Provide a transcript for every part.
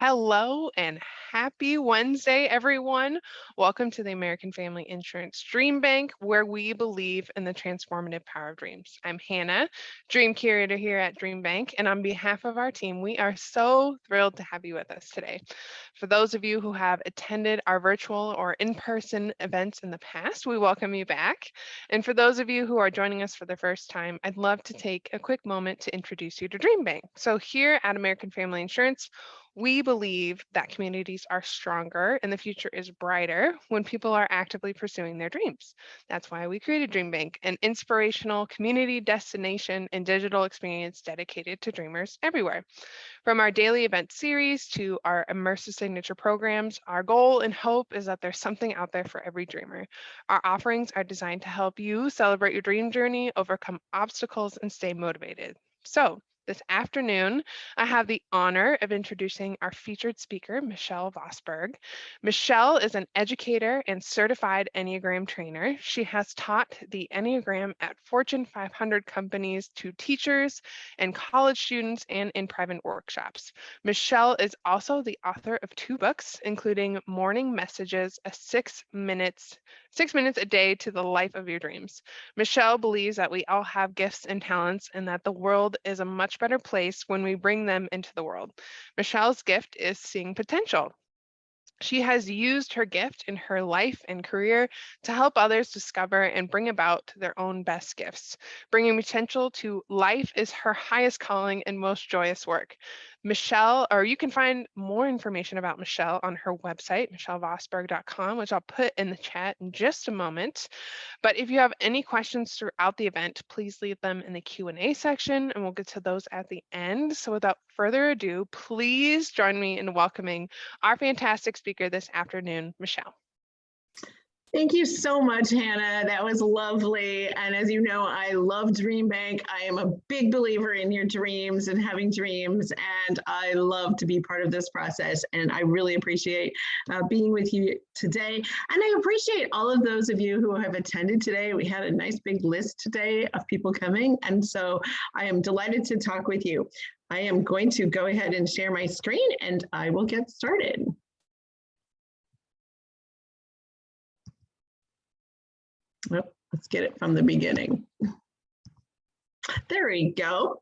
Hello and happy Wednesday, everyone. Welcome to the American Family Insurance DreamBank, where we believe in the transformative power of dreams. I'm Hannah, Dream Curator here at DreamBank, and on behalf of our team, we are so thrilled to have you with us today. For those of you who have attended our virtual or in-person events in the past, we welcome you back. And for those of you who are joining us for the first time, I'd love to take a quick moment to introduce you to DreamBank. So here at American Family Insurance, we believe that communities are stronger and the future is brighter when people are actively pursuing their dreams. That's why we created DreamBank, an inspirational community destination and digital experience dedicated to dreamers everywhere. From our daily event series to our immersive signature programs, our goal and hope is that there's something out there for every dreamer. Our offerings are designed to help you celebrate your dream journey, overcome obstacles, and stay motivated. So, this afternoon, I have the honor of introducing our featured speaker, Michele Vosberg. Michele is an educator and certified Enneagram trainer. She has taught the Enneagram at Fortune 500 companies to teachers and college students and in private workshops. Michele is also the author of 2 books, including Morning Messages, a 6 minutes a day to the life of your dreams. Michele believes that we all have gifts and talents and that the world is a much better place when we bring them into the world. Michele's gift is seeing potential. She has used her gift in her life and career to help others discover and bring about their own best gifts. Bringing potential to life is her highest calling and most joyous work. Michele, or you can find more information about Michele on her website, michelevosberg.com, which I'll put in the chat in just a moment. But if you have any questions throughout the event, please leave them in the Q&A section and we'll get to those at the end. So without further ado, please join me in welcoming our fantastic speaker this afternoon, Michele. Thank you so much, Hannah. That was lovely. And as you know, I love DreamBank. I am a big believer in your dreams and having dreams, and I love to be part of this process. And I really appreciate being with you today. And I appreciate all of those of you who have attended today. We had a nice big list today of people coming. And so I am delighted to talk with you. I am going to go ahead and share my screen and I will get started. Oh, let's get it from the beginning. There we go.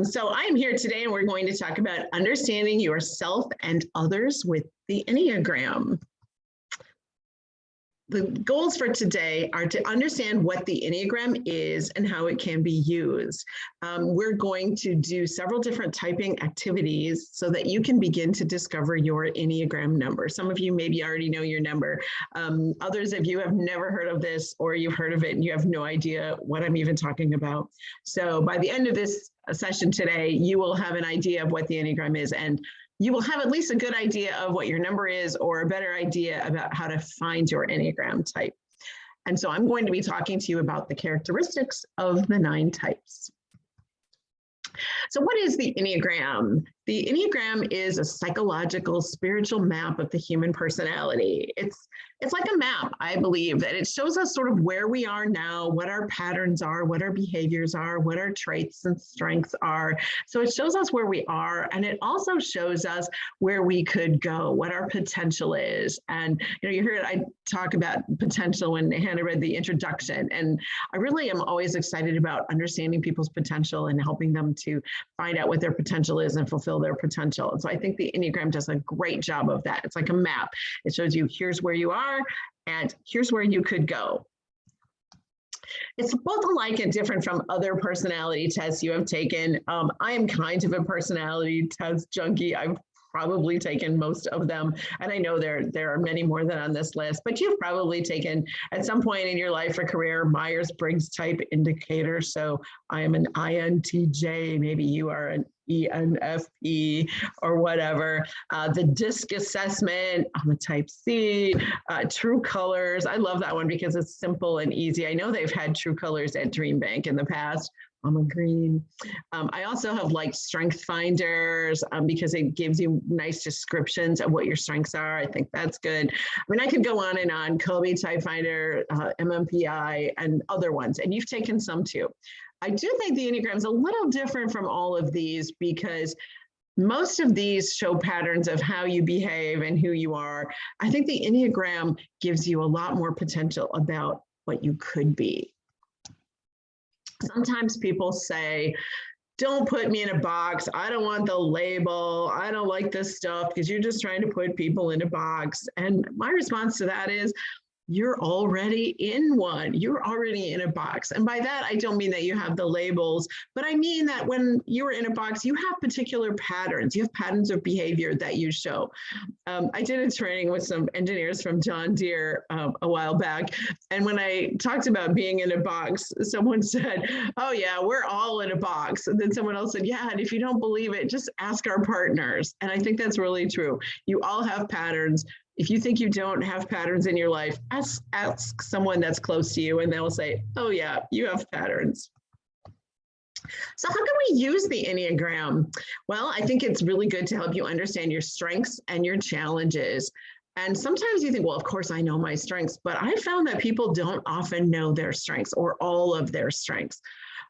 So I'm here today and we're going to talk about understanding yourself and others with the Enneagram. The goals for today are to understand what the Enneagram is and how it can be used. We're going to do several different typing activities so that you can begin to discover your Enneagram number. Some of you maybe already know your number. Others of you have never heard of this, or you've heard of it and you have no idea what I'm even talking about. So by the end of this session today, you will have an idea of what the Enneagram is, and you will have at least a good idea of what your number is or a better idea about how to find your Enneagram type. And so I'm going to be talking to you about the characteristics of the 9 types. So what is the Enneagram? The Enneagram is a psychological, spiritual map of the human personality. It's like a map, I believe, that it shows us sort of where we are now, what our patterns are, what our behaviors are, what our traits and strengths are. So it shows us where we are, and it also shows us where we could go, what our potential is. And you heard I talk about potential when Hannah read the introduction, and I really am always excited about understanding people's potential and helping them to find out what their potential is and fulfill their potential. And so I think the Enneagram does a great job of that. It's like a map. It shows you here's where you are and here's where you could go. It's both alike and different from other personality tests you have taken. I am kind of a personality test junkie. I've probably taken most of them. And I know there are many more than on this list, but you've probably taken at some point in your life or career Myers-Briggs type indicator. So I am an INTJ, maybe you are an ENFP or whatever. The DISC assessment, I'm a type C. True Colors, I love that one because it's simple and easy. I know they've had True Colors at DreamBank in the past. I'm a green. I also have liked Strength Finders because it gives you nice descriptions of what your strengths are. I think that's good. I mean, I could go on and on, Kobe Type Finder, MMPI, and other ones, and you've taken some too. I do think the Enneagram is a little different from all of these because most of these show patterns of how you behave and who you are. I think the Enneagram gives you a lot more potential about what you could be. Sometimes people say, don't put me in a box. I don't want the label. I don't like this stuff because you're just trying to put people in a box. And my response to that is, you're already in one. You're already in a box. And by that, I don't mean that you have the labels, but I mean that when you're in a box, you have particular patterns. You have patterns of behavior that you show. I did a training with some engineers from John Deere a while back. And when I talked about being in a box, someone said, oh yeah, we're all in a box. And then someone else said, yeah, and if you don't believe it, just ask our partners. And I think that's really true. You all have patterns. If you think you don't have patterns in your life, ask someone that's close to you and they'll say, oh yeah, you have patterns. So how can we use the Enneagram? Well, I think it's really good to help you understand your strengths and your challenges. And sometimes you think, well, of course I know my strengths, but I found that people don't often know their strengths or all of their strengths.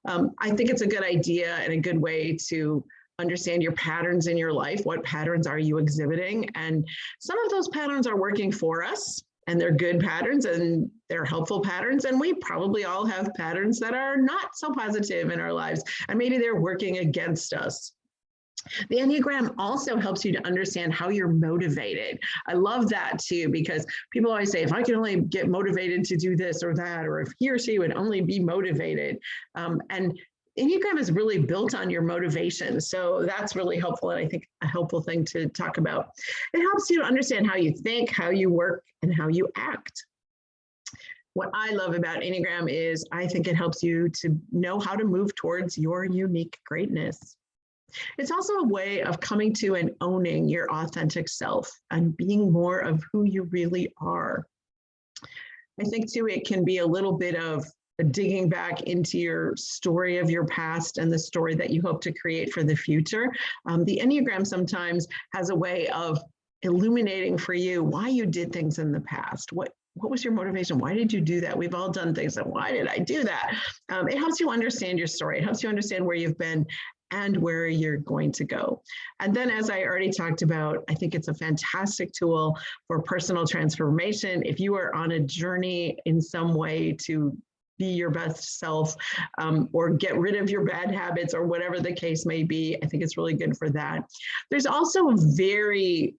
I think it's a good idea and a good way to understand your patterns in your life. What patterns are you exhibiting? And some of those patterns are working for us, and they're good patterns and they're helpful patterns. And we probably all have patterns that are not so positive in our lives, and maybe they're working against us. The Enneagram also helps you to understand how you're motivated. I love that too, because people always say, if I can only get motivated to do this or that, or if he or she would only be motivated. And Enneagram is really built on your motivation. So that's really helpful. And I think a helpful thing to talk about. It helps you to understand how you think, how you work, and how you act. What I love about Enneagram is I think it helps you to know how to move towards your unique greatness. It's also a way of coming to and owning your authentic self and being more of who you really are. I think too, it can be a little bit of digging back into your story of your past and the story that you hope to create for the future. The Enneagram sometimes has a way of illuminating for you why you did things in the past. What was your motivation? Why did you do that? We've all done things and why did I do that? It helps you understand your story. It helps you understand where you've been and where you're going to go. And then, as I already talked about, I think it's a fantastic tool for personal transformation. If you are on a journey in some way to be your best self, or get rid of your bad habits, or whatever the case may be, I think it's really good for that. There's also a very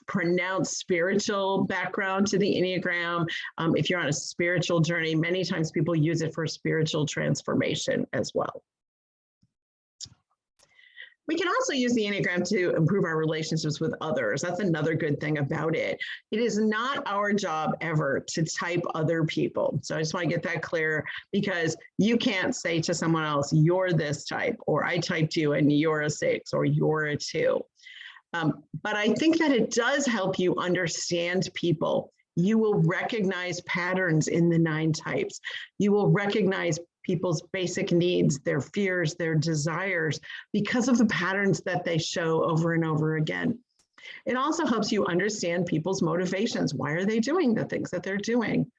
pronounced spiritual background to the Enneagram. If you're on a spiritual journey, many times people use it for spiritual transformation as well. We can also use the Enneagram to improve our relationships with others. That's another good thing about it. It is not our job ever to type other people. So I just want to get that clear, because you can't say to someone else, you're this type, or I typed you and you're a 6, or you're a 2. But I think that it does help you understand people. You will recognize patterns in the 9 types. You will recognize people's basic needs, their fears, their desires, because of the patterns that they show over and over again. It also helps you understand people's motivations. Why are they doing the things that they're doing?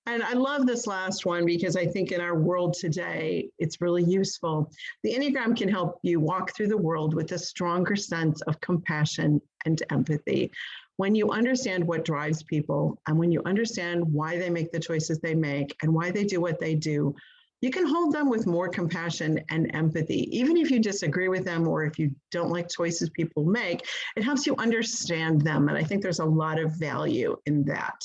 And I love this last one because I think in our world today, it's really useful. The Enneagram can help you walk through the world with a stronger sense of compassion and empathy. When you understand what drives people, and when you understand why they make the choices they make and why they do what they do, you can hold them with more compassion and empathy. Even if you disagree with them, or if you don't like choices people make, it helps you understand them. And I think there's a lot of value in that.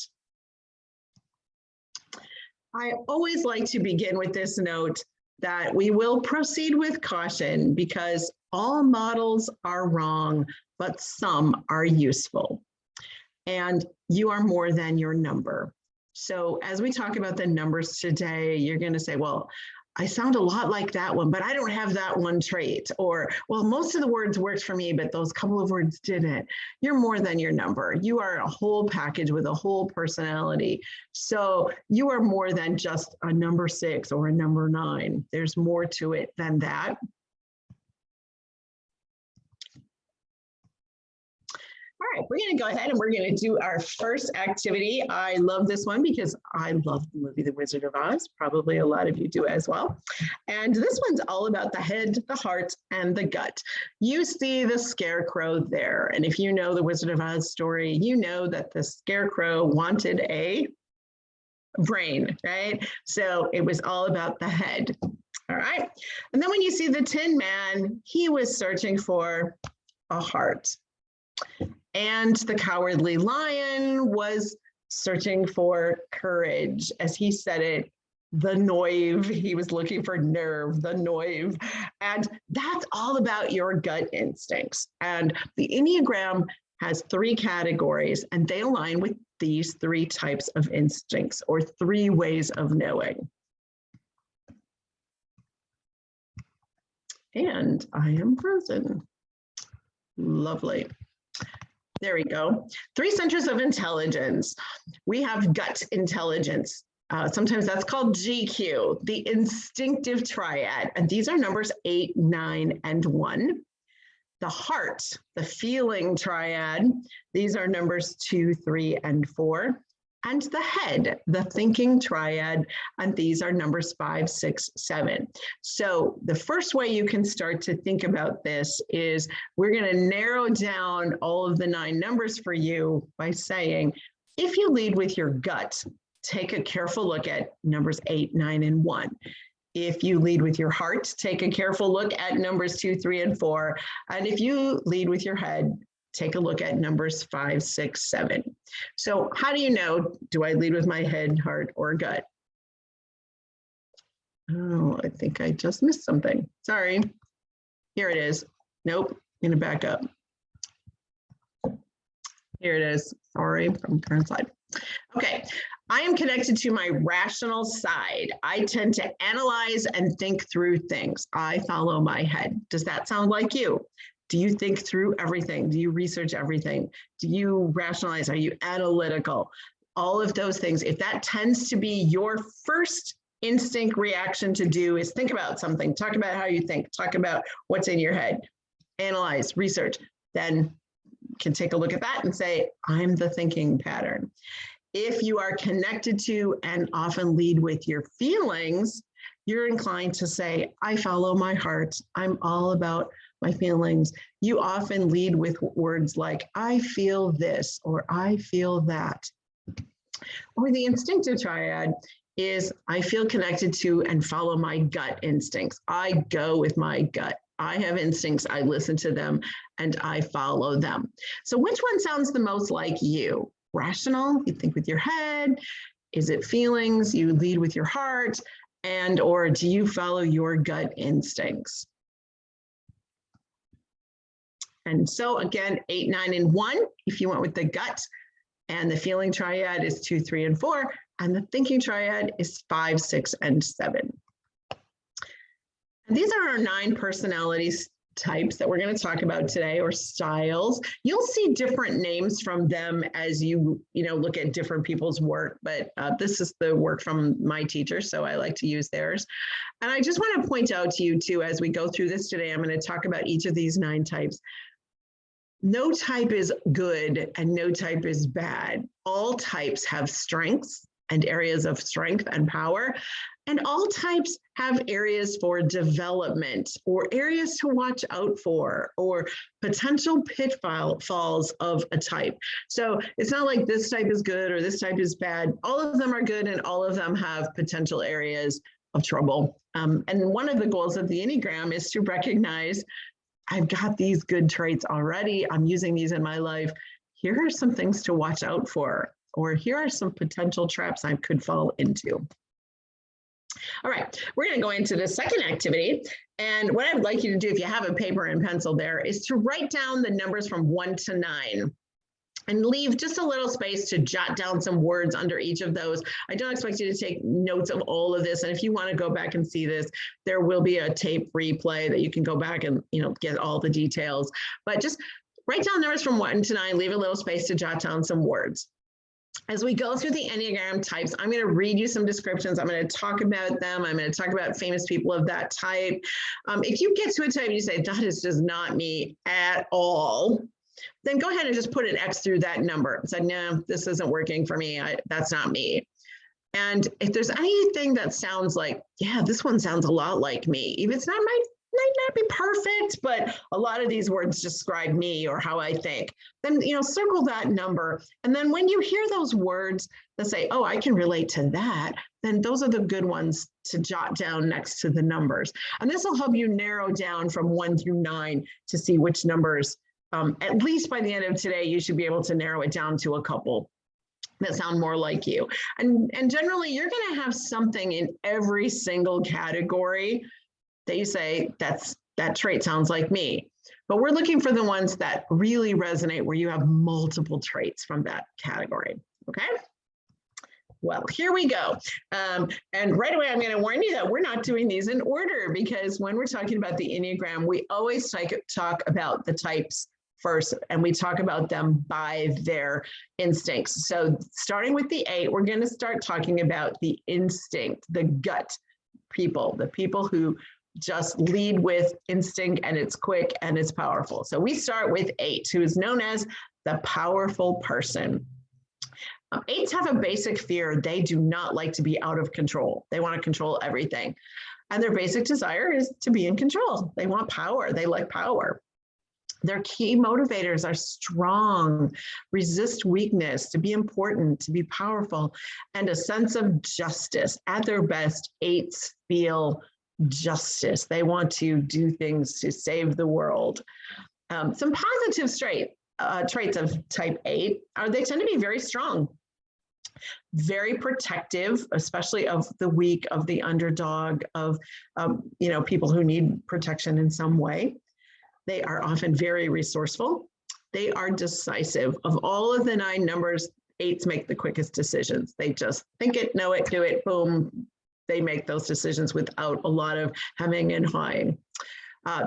I always like to begin with this note that we will proceed with caution, because all models are wrong, but some are useful. And you are more than your number. So as we talk about the numbers today, you're going to say, well, I sound a lot like that one, but I don't have that one trait. Or, well, most of the words worked for me, but those couple of words didn't. You're more than your number. You are a whole package with a whole personality. So you are more than just a number 6 or a number 9. There's more to it than that. All right, we're going to go ahead and we're going to do our first activity. I love this one because I love the movie The Wizard of Oz. Probably a lot of you do as well. And this one's all about the head, the heart, and the gut. You see the scarecrow there. And if you know the Wizard of Oz story, you know that the scarecrow wanted a brain, right? So it was all about the head. All right. And then when you see the Tin Man, he was searching for a heart. And the Cowardly Lion was searching for courage. As he said it, the noive, he was looking for nerve, the noive. And that's all about your gut instincts. And the Enneagram has 3 categories, and they align with these 3 types of instincts, or 3 ways of knowing. And I am frozen. Lovely. There we go. 3 centers of intelligence. We have gut intelligence. Sometimes that's called GQ, the instinctive triad. And these are numbers 8, 9, and 1. The heart, the feeling triad. These are numbers 2, 3, and 4. And the head, the thinking triad, and these are numbers 5, 6, 7. So the first way you can start to think about this is we're going to narrow down all of the 9 numbers for you by saying, if you lead with your gut, take a careful look at numbers 8, 9, and 1. If you lead with your heart, take a careful look at numbers 2, 3, and 4. And if you lead with your head, take a look at numbers 5, 6, 7. So how do you know, do I lead with my head, heart, or gut? Oh, I think I just missed something. Sorry. Here it is. Nope, I'm gonna back up. Here it is. Sorry, from the current slide. Okay, I am connected to my rational side. I tend to analyze and think through things. I follow my head. Does that sound like you? Do you think through everything? Do you research everything? Do you rationalize? Are you analytical? All of those things. If that tends to be your first instinct reaction to do is think about something, talk about how you think, talk about what's in your head, analyze, research, then you can take a look at that and say, I'm the thinking pattern. If you are connected to and often lead with your feelings, you're inclined to say, I follow my heart. I'm all about my feelings. You often lead with words like, I feel this, or I feel that. Or the instinctive triad is, I feel connected to and follow my gut instincts. I go with my gut. I have instincts, I listen to them, and I follow them. So which one sounds the most like you? Rational, you think with your head? Is it feelings, you lead with your heart? And or do you follow your gut instincts? And so again, 8, 9, and 1, if you went with the gut, and the feeling triad is 2, 3, and 4, and the thinking triad is 5, 6, and 7. And these are our 9 personality types that we're going to talk about today, or styles. You'll see different names from them as you look at different people's work, but this is the work from my teacher, so I like to use theirs. And I just want to point out to you too, as we go through this today, I'm going to talk about each of these 9 types. No type is good and no type is bad. All types have strengths and areas of strength and power, and all types have areas for development or areas to watch out for or potential pitfalls of a type. So it's not like this type is good or this type is bad. All of them are good and all of them have potential areas of trouble. And one of the goals of the Enneagram is to recognize, I've got these good traits already. I'm using these in my life. Here are some things to watch out for, or here are some potential traps I could fall into. All right, we're going to go into the second activity. And what I would like you to do, if you have a paper and pencil there, is to write down the numbers from 1 to 9. And leave just a little space to jot down some words under each of those. I don't expect you to take notes of all of this. And if you want to go back and see this, there will be a tape replay that you can go back and get all the details. But just write down numbers from 1 to 9, leave a little space to jot down some words. As we go through the Enneagram types, I'm going to read you some descriptions. I'm going to talk about them. I'm going to talk about famous people of that type. If you get to a type and you say, that is just not me at all, then go ahead and just put an X through that number. Say, no, this isn't working for me. That's not me. And if there's anything that sounds like, yeah, this one sounds a lot like me, even if it's might not be perfect, but a lot of these words describe me or how I think, then, circle that number. And then when you hear those words that say, oh, I can relate to that, then those are the good ones to jot down next to the numbers. And this will help you narrow down from 1 through 9 to see which numbers, at least by the end of today, you should be able to narrow it down to a couple that sound more like you. And generally, you're going to have something in every single category that you say, that trait sounds like me. But we're looking for the ones that really resonate where you have multiple traits from that category, okay? Well, here we go. And right away, I'm going to warn you that we're not doing these in order, because when we're talking about the Enneagram, we always talk about the types first, and we talk about them by their instincts. So starting with the 8, we're going to start talking about the instinct, the gut people, the people who just lead with instinct, and it's quick and it's powerful. So we start with 8, who is known as the powerful person. 8s have a basic fear. They do not like to be out of control. They want to control everything. And their basic desire is to be in control. They want power. They like power. Their key motivators are strong, resist weakness, to be important, to be powerful, and a sense of justice. At their best, 8s feel justice. They want to do things to save the world. Some positive traits of type 8 are they tend to be very strong, very protective, especially of the weak, of the underdog, of people who need protection in some way. They are often very resourceful. They are decisive. Of all of the 9 numbers, 8s make the quickest decisions. They just think it, know it, do it, boom. They make those decisions without a lot of hemming and hawing.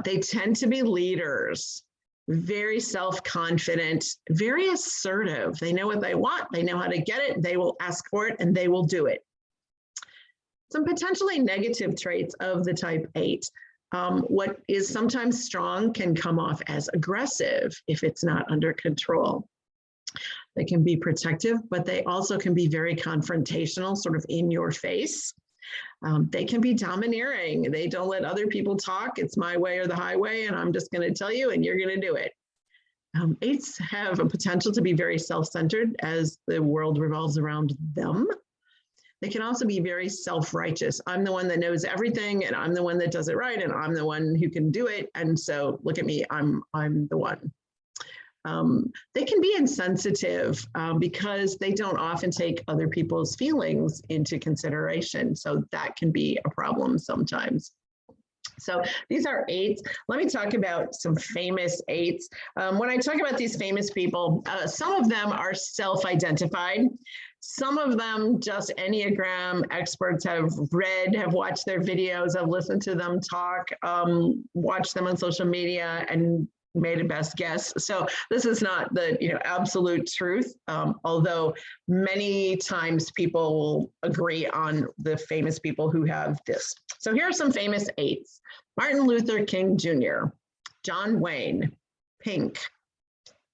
They tend to be leaders, very self-confident, very assertive. They know what they want. They know how to get it. They will ask for it, and they will do it. Some potentially negative traits of the type 8. What is sometimes strong can come off as aggressive if it's not under control. They can be protective, but they also can be very confrontational, sort of in your face. They can be domineering. They don't let other people talk. It's my way or the highway, and I'm just going to tell you, and you're going to do it. 8s have a potential to be very self-centered as the world revolves around them. They can also be very self-righteous. I'm the one that knows everything, and I'm the one that does it right, and I'm the one who can do it. And so look at me, I'm the one. They can be insensitive because they don't often take other people's feelings into consideration. So that can be a problem sometimes. So these are 8s. Let me talk about some famous 8s. When I talk about these famous people, some of them are self-identified. Some of them just Enneagram experts have read, have watched their videos, have listened to them talk, watched them on social media, and made a best guess. So this is not the absolute truth, although many times people will agree on the famous people who have this. So here are some famous 8s. Martin Luther King Jr., John Wayne, Pink,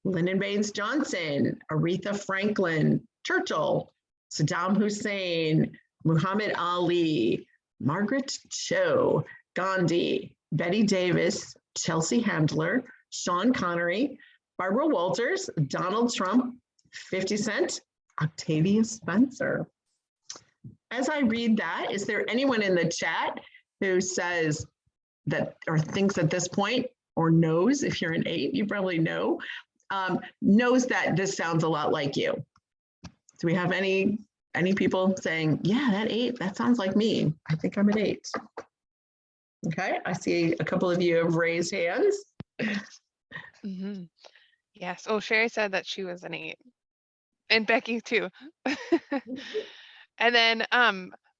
Lyndon Baines Johnson, Aretha Franklin, Churchill, Saddam Hussein, Muhammad Ali, Margaret Cho, Gandhi, Betty Davis, Chelsea Handler, Sean Connery, Barbara Walters, Donald Trump, 50 Cent, Octavia Spencer. As I read that, is there anyone in the chat who says that or thinks at this point, or knows, if you're an 8, you probably know, knows that this sounds a lot like you? Do we have any people saying, yeah, that 8, that sounds like me. I think I'm an 8. Okay, I see a couple of you have raised hands. Mm-hmm. Yes. Oh, Sherry said that she was an 8. And Becky too. And then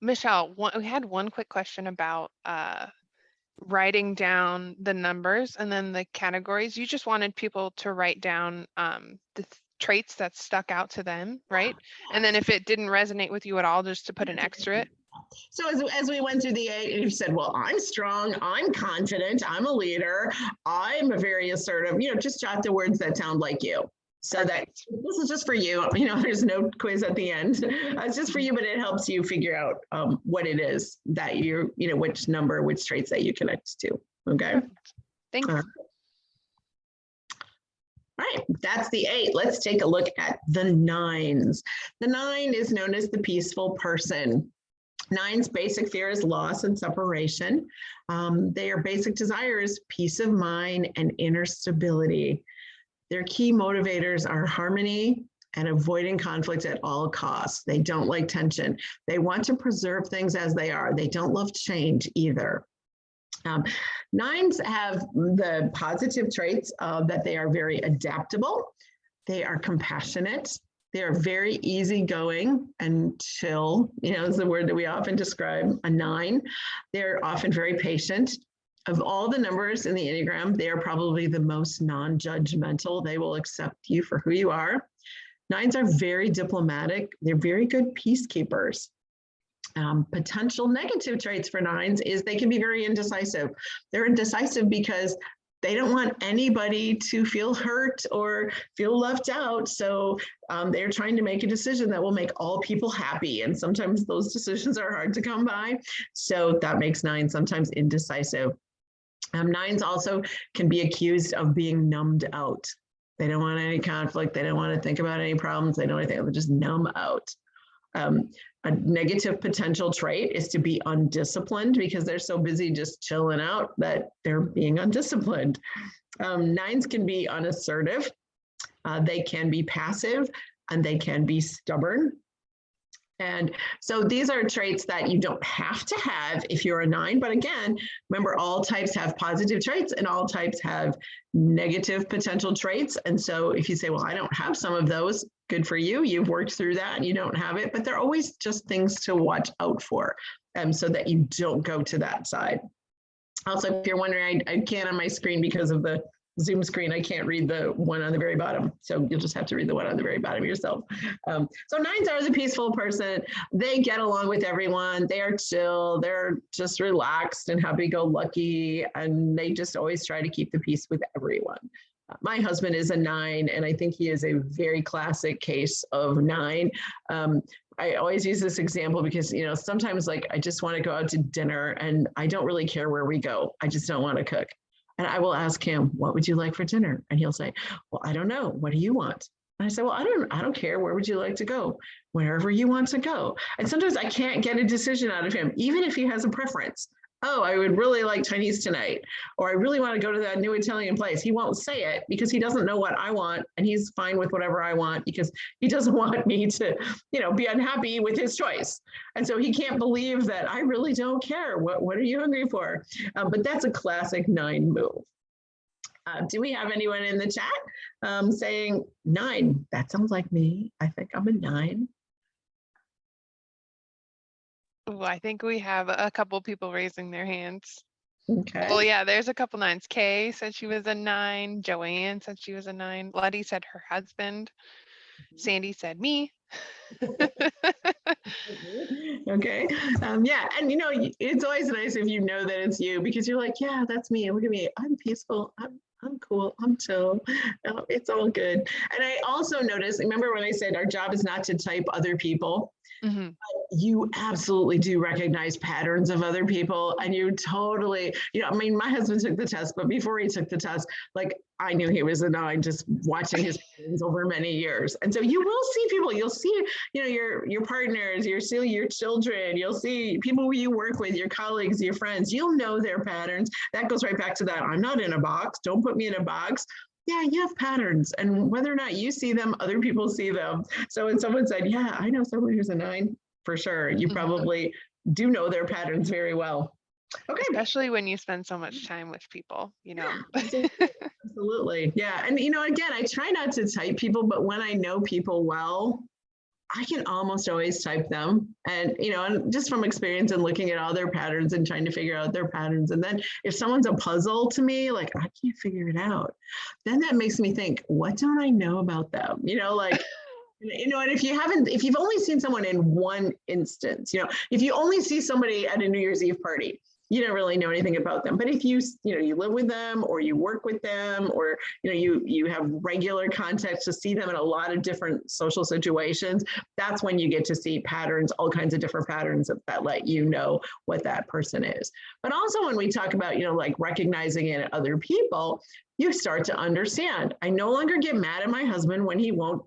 Michelle, we had one quick question about writing down the numbers and then the categories. You just wanted people to write down the traits that stuck out to them, right? And then if it didn't resonate with you at all, just to put an X through it. So as we went through the 8, and you said, well, I'm strong, I'm confident, I'm a leader, I'm a very assertive, just jot the words that sound like you. So that this is just for you. There's no quiz at the end. It's just for you, but it helps you figure out what it is that which number, which traits that you connect to. Okay. Perfect. Thanks. All right, that's the 8. Let's take a look at the 9s. The 9 is known as the peaceful person. 9's basic fear is loss and separation. Their basic desire is peace of mind and inner stability. Their key motivators are harmony and avoiding conflict at all costs. They don't like tension. They want to preserve things as they are. They don't love change either. 9s have the positive traits that they are very adaptable. They are compassionate. They are very easygoing and chill, is the word that we often describe a 9. They're often very patient. Of all the numbers in the Enneagram, they are probably the most non-judgmental. They will accept you for who you are. 9s are very diplomatic. They're very good peacekeepers. Potential negative traits for 9s is they can be very indecisive. They're indecisive because they don't want anybody to feel hurt or feel left out. So they're trying to make a decision that will make all people happy. And sometimes those decisions are hard to come by. So that makes 9 sometimes indecisive. 9s also can be accused of being numbed out. They don't want any conflict. They don't want to think about any problems. They don't want anything. They're just numb out. A negative potential trait is to be undisciplined because they're so busy just chilling out that they're being undisciplined. 9s can be unassertive. They can be passive, and they can be stubborn. And so these are traits that you don't have to have if you're a 9. But again, remember, all types have positive traits and all types have negative potential traits. And so if you say, well, I don't have some of those, good for you. You've worked through that and you don't have it. But they're always just things to watch out for so that you don't go to that side. Also, if you're wondering, I can't on my screen because of the Zoom screen, I can't read the one on the very bottom. So you'll just have to read the one on the very bottom yourself. So 9s are the peaceful person. They get along with everyone. They are chill. They're just relaxed and happy-go-lucky. And they just always try to keep the peace with everyone. My husband is a 9, and I think he is a very classic case of 9. I always use this example because, sometimes I just want to go out to dinner and I don't really care where we go. I just don't want to cook. And I will ask him, what would you like for dinner? And he'll say, well, I don't know. What do you want? And I say, well, I don't care. Where would you like to go? Wherever you want to go. And sometimes I can't get a decision out of him, even if he has a preference. Oh, I would really like Chinese tonight, or I really want to go to that new Italian place. He won't say it because he doesn't know what I want, and he's fine with whatever I want because he doesn't want me to, be unhappy with his choice. And so he can't believe that I really don't care. What are you hungry for? But that's a classic 9 move. Do we have anyone in the chat saying 9? That sounds like me. I think I'm a 9. Ooh, I think we have a couple people raising their hands. Okay. Well, yeah, there's a couple 9s. Kay said she was a 9. Joanne said she was a 9. Letty said her husband. Sandy said me. Okay. Yeah. And it's always nice if you know that it's you because you're like, yeah, that's me. Look at me. I'm peaceful. I'm cool. I'm chill. It's all good. And I also noticed, remember when I said our job is not to type other people? Mm-hmm. You absolutely do recognize patterns of other people, and you totally, my husband took the test, but before he took the test, I knew he was a 9 just watching his patterns over many years. And so you will see people, you'll see, your partners, you'll see your children, you'll see people who you work with, your colleagues, your friends, you'll know their patterns. That goes right back to that. I'm not in a box. Don't put me in a box. Yeah, you have patterns, and whether or not you see them, other people see them. So when someone said, yeah, I know someone who's a 9, for sure, you probably do know their patterns very well. Okay. Especially when you spend so much time with people, Yeah, absolutely. Yeah. And, again, I try not to type people, but when I know people well, I can almost always type them. And, and just from experience and looking at all their patterns and trying to figure out their patterns. And then if someone's a puzzle to me, I can't figure it out, then that makes me think, what don't I know about them? And if you've only seen someone in one instance, if you only see somebody at a New Year's Eve party, you don't really know anything about them. But if you live with them, or you work with them, or, you have regular context to see them in a lot of different social situations, that's when you get to see patterns, all kinds of different patterns that let you know what that person is. But also when we talk about, like recognizing it in other people, you start to understand. I no longer get mad at my husband when he won't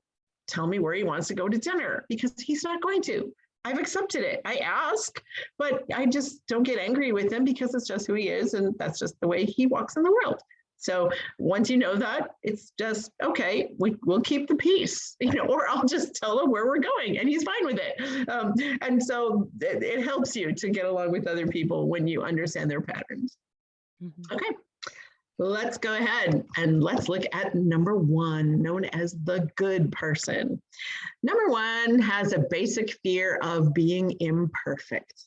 tell me where he wants to go to dinner, because he's not going to. I've accepted it. I ask, but I just don't get angry with him, because it's just who he is, and that's just the way he walks in the world. So once you know that, it's just, okay, we'll keep the peace, or I'll just tell him where we're going and he's fine with it. And so it helps you to get along with other people when you understand their patterns. Mm-hmm. Okay. Let's go ahead and let's look at number one, known as the good person. Number one has a basic fear of being imperfect.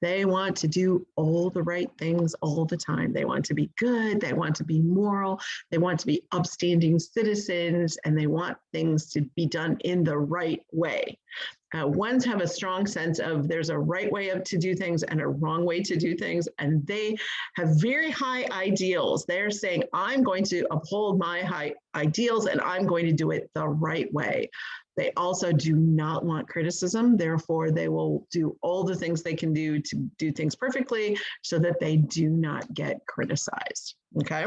They want to do all the right things all the time. They want to be good. They want to be moral. They want to be upstanding citizens, and they want things to be done in the right way. Ones have a strong sense of there's a right way to do things and a wrong way to do things, and they have very high ideals. They're saying, I'm going to uphold my high ideals and I'm going to do it the right way. They also do not want criticism. Therefore, they will do all the things they can do to do things perfectly so that they do not get criticized. Okay.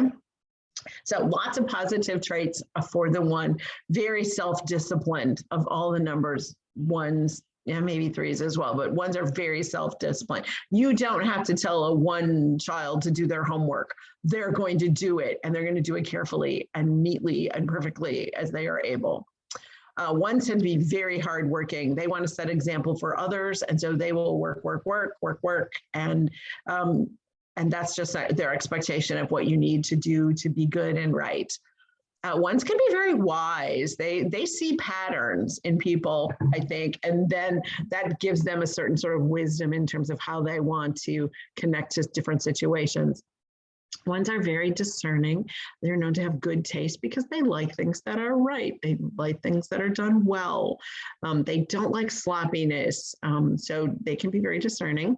So lots of positive traits for the one. Very self-disciplined. Of all the numbers, ones, maybe threes as well, but ones are very self-disciplined. You don't have to tell a one child to do their homework. They're going to do it, and they're going to do it carefully and neatly and perfectly as they are able. Ones tend to be very hardworking. They want to set example for others, and so they will work, and that's just their expectation of what you need to do to be good and right. Ones can be very wise. They see patterns in people, I think, and then that gives them a certain sort of wisdom in terms of how they want to connect to different situations. Ones are very discerning. They're known to have good taste because they like things that are right. They like things that are done well. They don't like sloppiness, so they can be very discerning.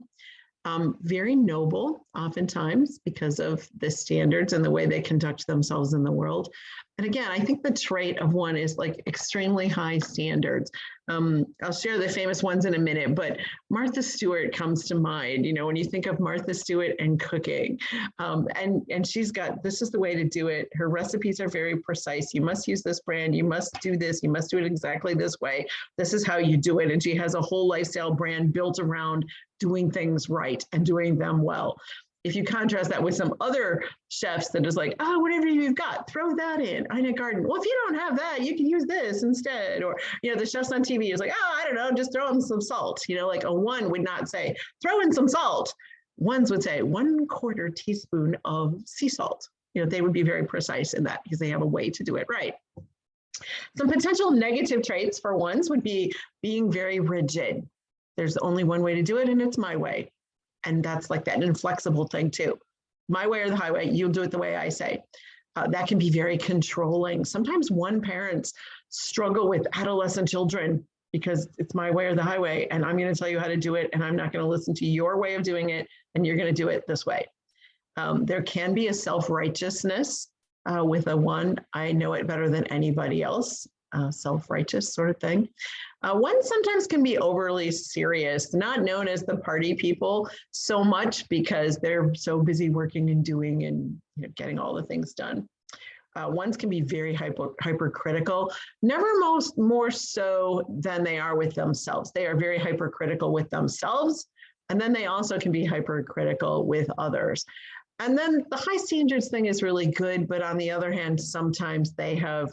Very noble, oftentimes, because of the standards and the way they conduct themselves in the world. And again, I think the trait of one is like extremely high standards. I'll share the famous ones in a minute, but Martha Stewart comes to mind, when you think of Martha Stewart and cooking. And she's got, this is the way to do it. Her recipes are very precise. You must use this brand. You must do this. You must do it exactly this way. This is how you do it. And she has a whole lifestyle brand built around doing things right and doing them well. If you contrast that with some other chefs that is like, oh, whatever you've got, throw that in a garden. Well, if you don't have that, you can use this instead. Or, the chefs on TV is like, oh, I don't know, just throw in some salt. Like a one would not say, throw in some salt. Ones would say 1/4 teaspoon of sea salt. They would be very precise in that because they have a way to do it right. Some potential negative traits for ones would be being very rigid. There's only one way to do it, and it's my way. And that's like that inflexible thing too. My way or the highway, you'll do it the way I say. That can be very controlling. Sometimes one parents struggle with adolescent children because it's my way or the highway, and I'm going to tell you how to do it, and I'm not going to listen to your way of doing it, and you're going to do it this way. There can be a self-righteousness with a one. I know it better than anybody else. Self-righteous sort of thing. One sometimes can be overly serious, not known as the party people so much because they're so busy working and doing and getting all the things done. Ones can be very hypercritical, never more so than they are with themselves. They are very hypercritical with themselves, and then they also can be hypercritical with others. And then the high standards thing is really good, but on the other hand, sometimes they have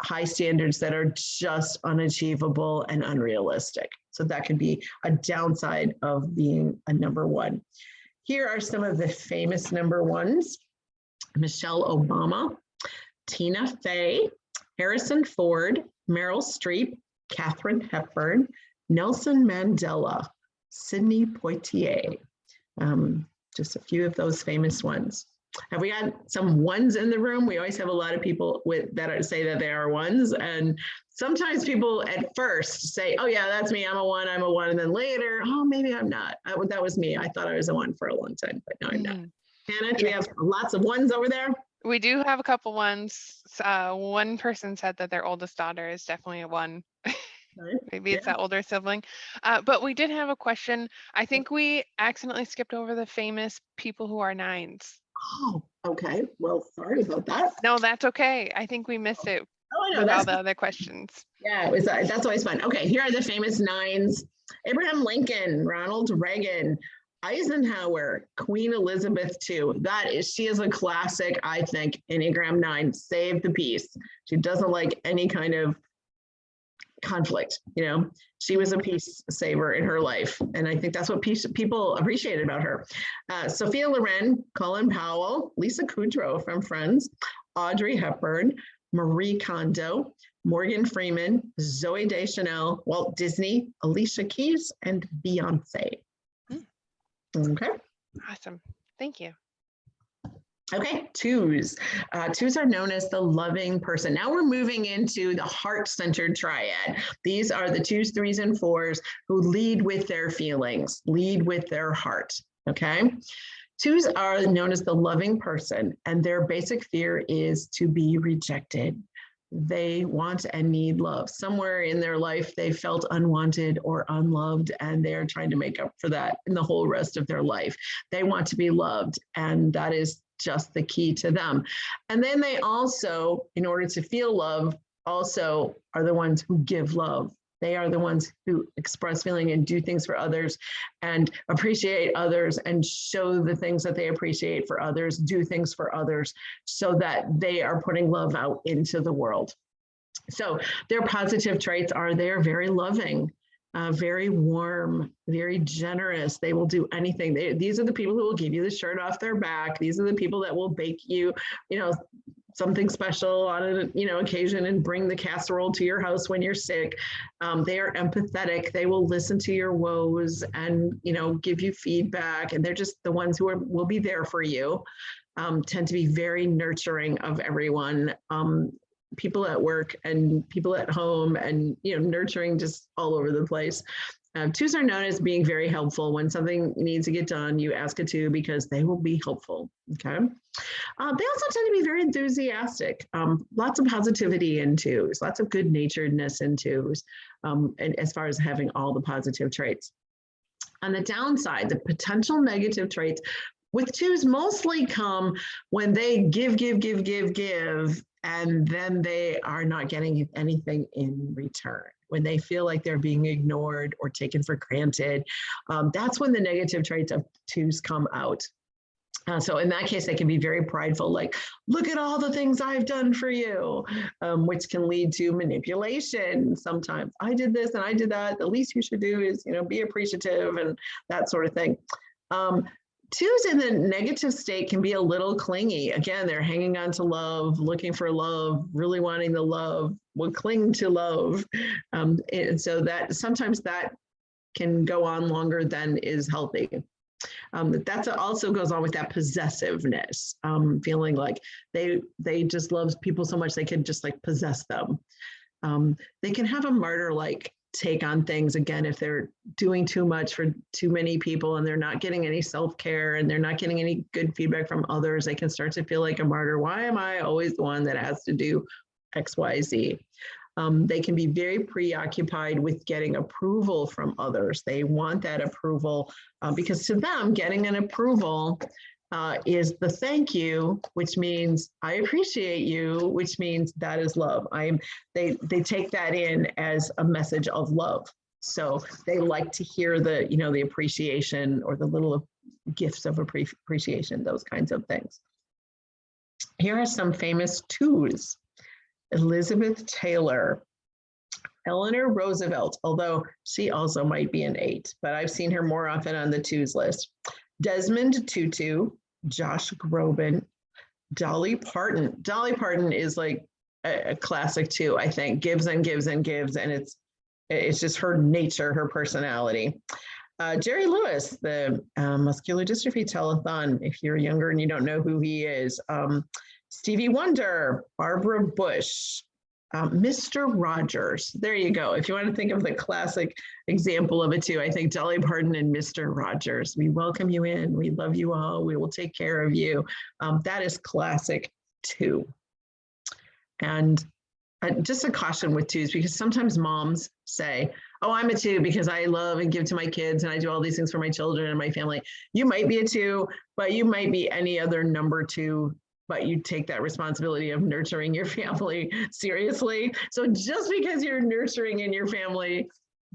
high standards that are just unachievable and unrealistic. So that could be a downside of being a number one. Here are some of the famous number ones: Michelle Obama, Tina Fey, Harrison Ford, Meryl Streep, Katharine Hepburn, Nelson Mandela, Sidney Poitier. Just a few of those famous ones. Have we got some ones in the room? We always have a lot of people that say that they are ones. And sometimes people at first say, oh yeah, that's me, I'm a one. And then later, oh, maybe I'm not. That was me. I thought I was a one for a long time, but no, I'm not. Hannah, do we have lots of ones over there? We do have a couple ones. One person said that their oldest daughter is definitely a one. Maybe it's that older sibling. But we did have a question. I think we accidentally skipped over the famous people who are nines. Oh, okay. Well, sorry about that. No, that's okay. I think we missed it with all the other questions. Yeah, it was, that's always fun. Okay, here are the famous nines. Abraham Lincoln, Ronald Reagan, Eisenhower, Queen Elizabeth II. She is a classic, I think. Enneagram 9, save the peace. She doesn't like any kind of conflict, she was a peace saver in her life. And I think that's what people appreciated about her. Sophia Loren, Colin Powell, Lisa Kudrow from Friends, Audrey Hepburn, Marie Kondo, Morgan Freeman, Zooey Deschanel, Walt Disney, Alicia Keys, and Beyonce. Okay. Awesome. Thank you. Okay, twos. Twos are known as the loving person. Now we're moving into the heart-centered triad. These are the twos, threes, and fours who lead with their feelings, lead with their heart, okay? Twos are known as the loving person, and their basic fear is to be rejected. They want and need love. Somewhere in their life, they felt unwanted or unloved, and they're trying to make up for that in the whole rest of their life. They want to be loved, and that is just the key to them. And then they also, in order to feel love, also are the ones who give love. They are the ones who express feeling and do things for others and appreciate others and show the things that they appreciate for others, do things for others so that they are putting love out into the world. So their positive traits are they're very loving, very warm, very generous. They will do anything. These are the people who will give you the shirt off their back. These are the people that will bake you, something special on an occasion and bring the casserole to your house when you're sick. They are empathetic. They will listen to your woes and give you feedback, and they're just the ones who will be there for you. Tend to be very nurturing of everyone, people at work and people at home, and nurturing just all over the place. Twos are known as being very helpful. When something needs to get done, you ask a two because they will be helpful. Okay. They also tend to be very enthusiastic. Lots of positivity in twos, lots of good-naturedness in twos, and as far as having all the positive traits. On the downside, the potential negative traits with twos mostly come when they give, and then they are not getting anything in return. When they feel like they're being ignored or taken for granted, that's when the negative traits of twos come out. So in that case, they can be very prideful, like, look at all the things I've done for you, which can lead to manipulation. Sometimes I did this and I did that. The least you should do is, be appreciative and that sort of thing. Twos in the negative state can be a little clingy. Again, they're hanging on to love, looking for love, really wanting the love, will cling to love. And so that sometimes that can go on longer than is healthy. That also goes on with that possessiveness, feeling like they just love people so much they can just like possess them. They can have a martyr-like take on things, again, if they're doing too much for too many people and they're not getting any self-care and they're not getting any good feedback from others, they can start to feel like a martyr. Why am I always the one that has to do X, Y, Z? They can be very preoccupied with getting approval from others. They want that approval because to them, getting an approval is the thank you, which means I appreciate you, which means that is love. They take that in as a message of love. So they like to hear the appreciation or the little gifts of appreciation, those kinds of things. Here are some famous twos. Elizabeth Taylor, Eleanor Roosevelt, although she also might be an 8, but I've seen her more often on the twos list. Desmond Tutu, Josh Groban, Dolly Parton. Dolly Parton is like a classic too, I think. Gives and gives and gives, and it's just her nature, her personality. Jerry Lewis, the Muscular Dystrophy Telethon, if you're younger and you don't know who he is. Stevie Wonder, Barbara Bush, Mr. Rogers. There you go. If you want to think of the classic example of it too, I think Dolly Parton and Mr. Rogers. We welcome you in. We love you all. We will take care of you. That is classic too. And just a caution with twos, because sometimes moms say, oh, I'm a two because I love and give to my kids and I do all these things for my children and my family. You might be a two, but you might be any other number two, but you take that responsibility of nurturing your family seriously. So just because you're nurturing in your family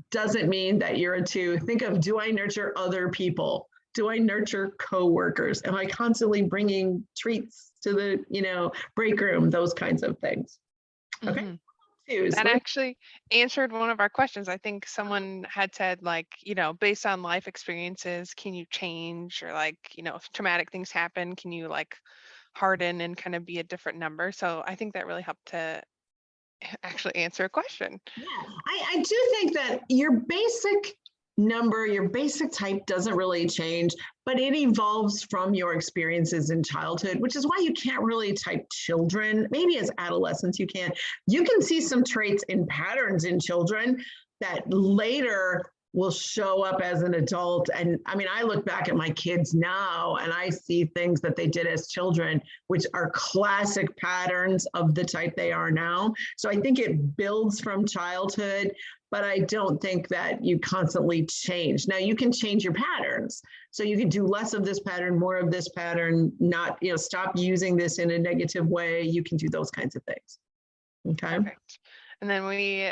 doesn't mean that you're a two. Think of, do I nurture other people? Do I nurture coworkers? Am I constantly bringing treats to the, break room? Those kinds of things. Okay. Mm-hmm. That actually answered one of our questions. I think someone had said, like, based on life experiences, can you change, or like, if traumatic things happen, can you like harden and kind of be a different number? So I think that really helped to actually answer a question. Yeah, I do think that your basic number, your basic type doesn't really change, but it evolves from your experiences in childhood, which is why you can't really type children. Maybe as adolescents you can. You can see some traits and patterns in children that later will show up as an adult. And I mean, I look back at my kids now and I see things that they did as children, which are classic patterns of the type they are now. So I think it builds from childhood, but I don't think that you constantly change. Now you can change your patterns. So you can do less of this pattern, more of this pattern, not, stop using this in a negative way. You can do those kinds of things. Okay. Perfect. And then we,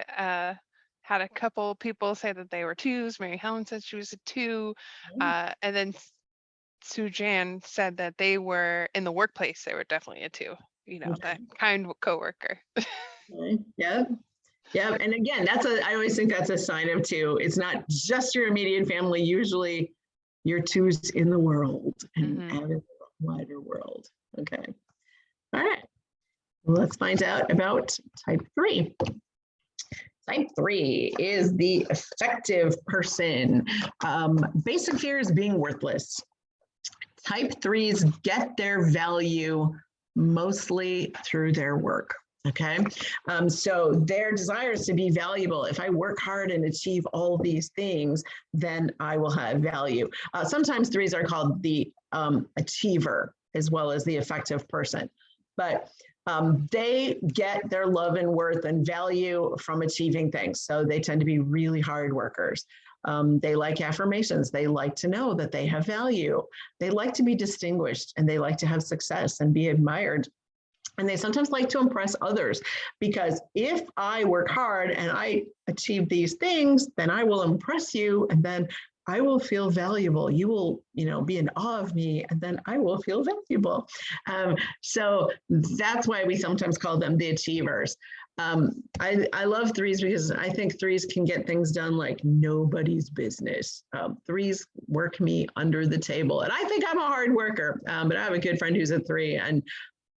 had a couple people say that they were twos. Mary Helen said she was a two. And then Sujan said that they were in the workplace. They were definitely a two, that kind coworker. Yeah. Yeah. And again, I always think that's a sign of two. It's not just your immediate family. Usually you're twos in the world and out of the wider world. Okay. All right. Well, let's find out about type 3. Type 3 is the effective person. Basic fear is being worthless. Type 3s get their value mostly through their work. Okay, so their desire is to be valuable. If I work hard and achieve all these things, then I will have value. Sometimes 3s are called the achiever as well as the effective person, but they get their love and worth and value from achieving things. So they tend to be really hard workers. They like affirmations. They like to know that they have value. They like to be distinguished and they like to have success and be admired. And they sometimes like to impress others, because if I work hard and I achieve these things, then I will impress you, and then I will feel valuable. You will, be in awe of me, and then I will feel valuable. So that's why we sometimes call them the achievers. I love 3s because I think 3s can get things done like nobody's business. 3s work me under the table, and I think I'm a hard worker, but I have a good friend who's a 3, and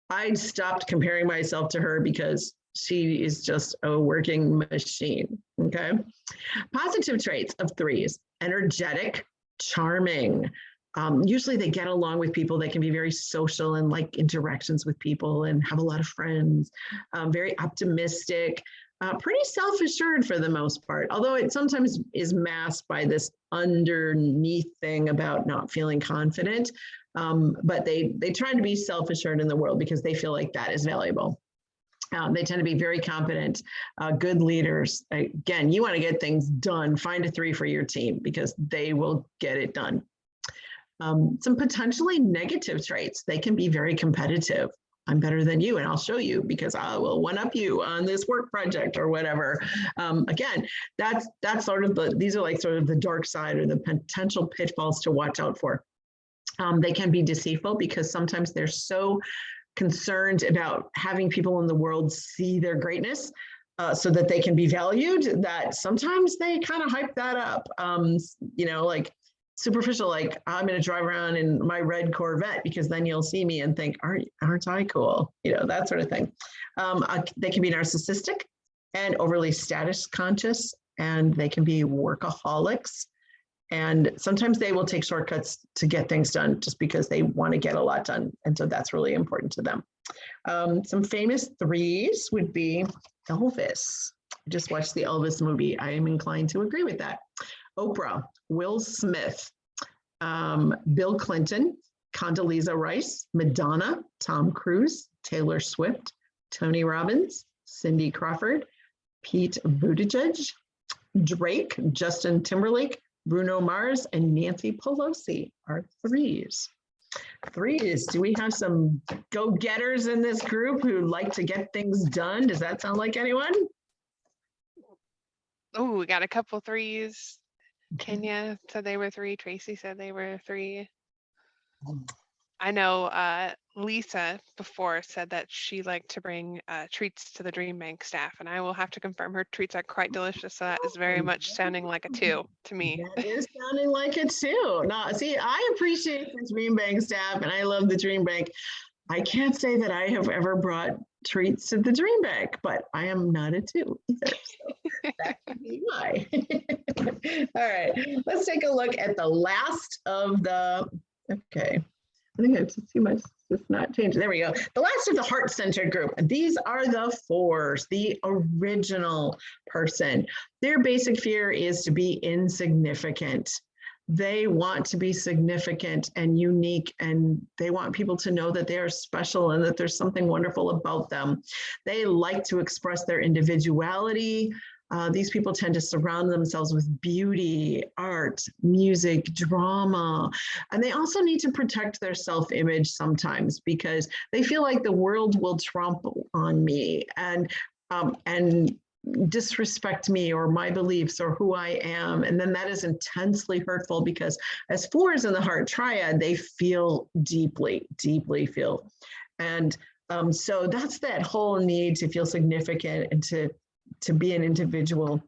I stopped comparing myself to her because she is just a working machine. Okay. Positive traits of 3s: energetic, charming. Usually they get along with people. They can be very social and like interactions with people and have a lot of friends. Very optimistic, pretty self-assured for the most part, although it sometimes is masked by this underneath thing about not feeling confident. But they try to be self-assured in the world because they feel like that is valuable. They tend to be very competent, good leaders. Again, you want to get things done, find a 3 for your team because they will get it done. Some potentially negative traits: they can be very competitive. I'm better than you and I'll show you because I will one up you on this work project or whatever. Again, that's sort of these are like sort of the dark side or the potential pitfalls to watch out for. They can be deceitful because sometimes they're so concerned about having people in the world see their greatness so that they can be valued that sometimes they kind of hype that up, like superficial, like I'm going to drive around in my red Corvette because then you'll see me and think, aren't I cool? That sort of thing. They can be narcissistic and overly status conscious, and they can be workaholics. And sometimes they will take shortcuts to get things done just because they want to get a lot done. And so that's really important to them. Some famous threes would be Elvis. I just watched the Elvis movie. I am inclined to agree with that. Oprah, Will Smith, Bill Clinton, Condoleezza Rice, Madonna, Tom Cruise, Taylor Swift, Tony Robbins, Cindy Crawford, Pete Buttigieg, Drake, Justin Timberlake, Bruno Mars, and Nancy Pelosi are threes. Threes, do we have some go-getters in this group who like to get things done? Does that sound like anyone? Oh, we got a couple threes. Kenya said they were three. Tracy said they were three. I know Lisa before said that she liked to bring treats to the DreamBank staff, and I will have to confirm her treats are quite delicious. So that is very much sounding like a two to me. That is sounding like a two. Now, see, I appreciate the DreamBank staff, and I love the DreamBank. I can't say that I have ever brought treats to the DreamBank, but I am not a two either. So that could be why. All right, let's take a look at the last of the, okay. I think it's too much, it's not changing. There we go. The last of the heart-centered group. These are the fours, the original person. Their basic fear is to be insignificant. They want to be significant and unique, and they want people to know that they are special and that there's something wonderful about them. They like to express their individuality. These people tend to surround themselves with beauty, art, music, drama, and they also need to protect their self-image sometimes because they feel like the world will trample on me and disrespect me or my beliefs or who I am. And then that is intensely hurtful because as fours in the heart triad, they feel deeply, deeply feel. And so that's that whole need to feel significant and to be an individual.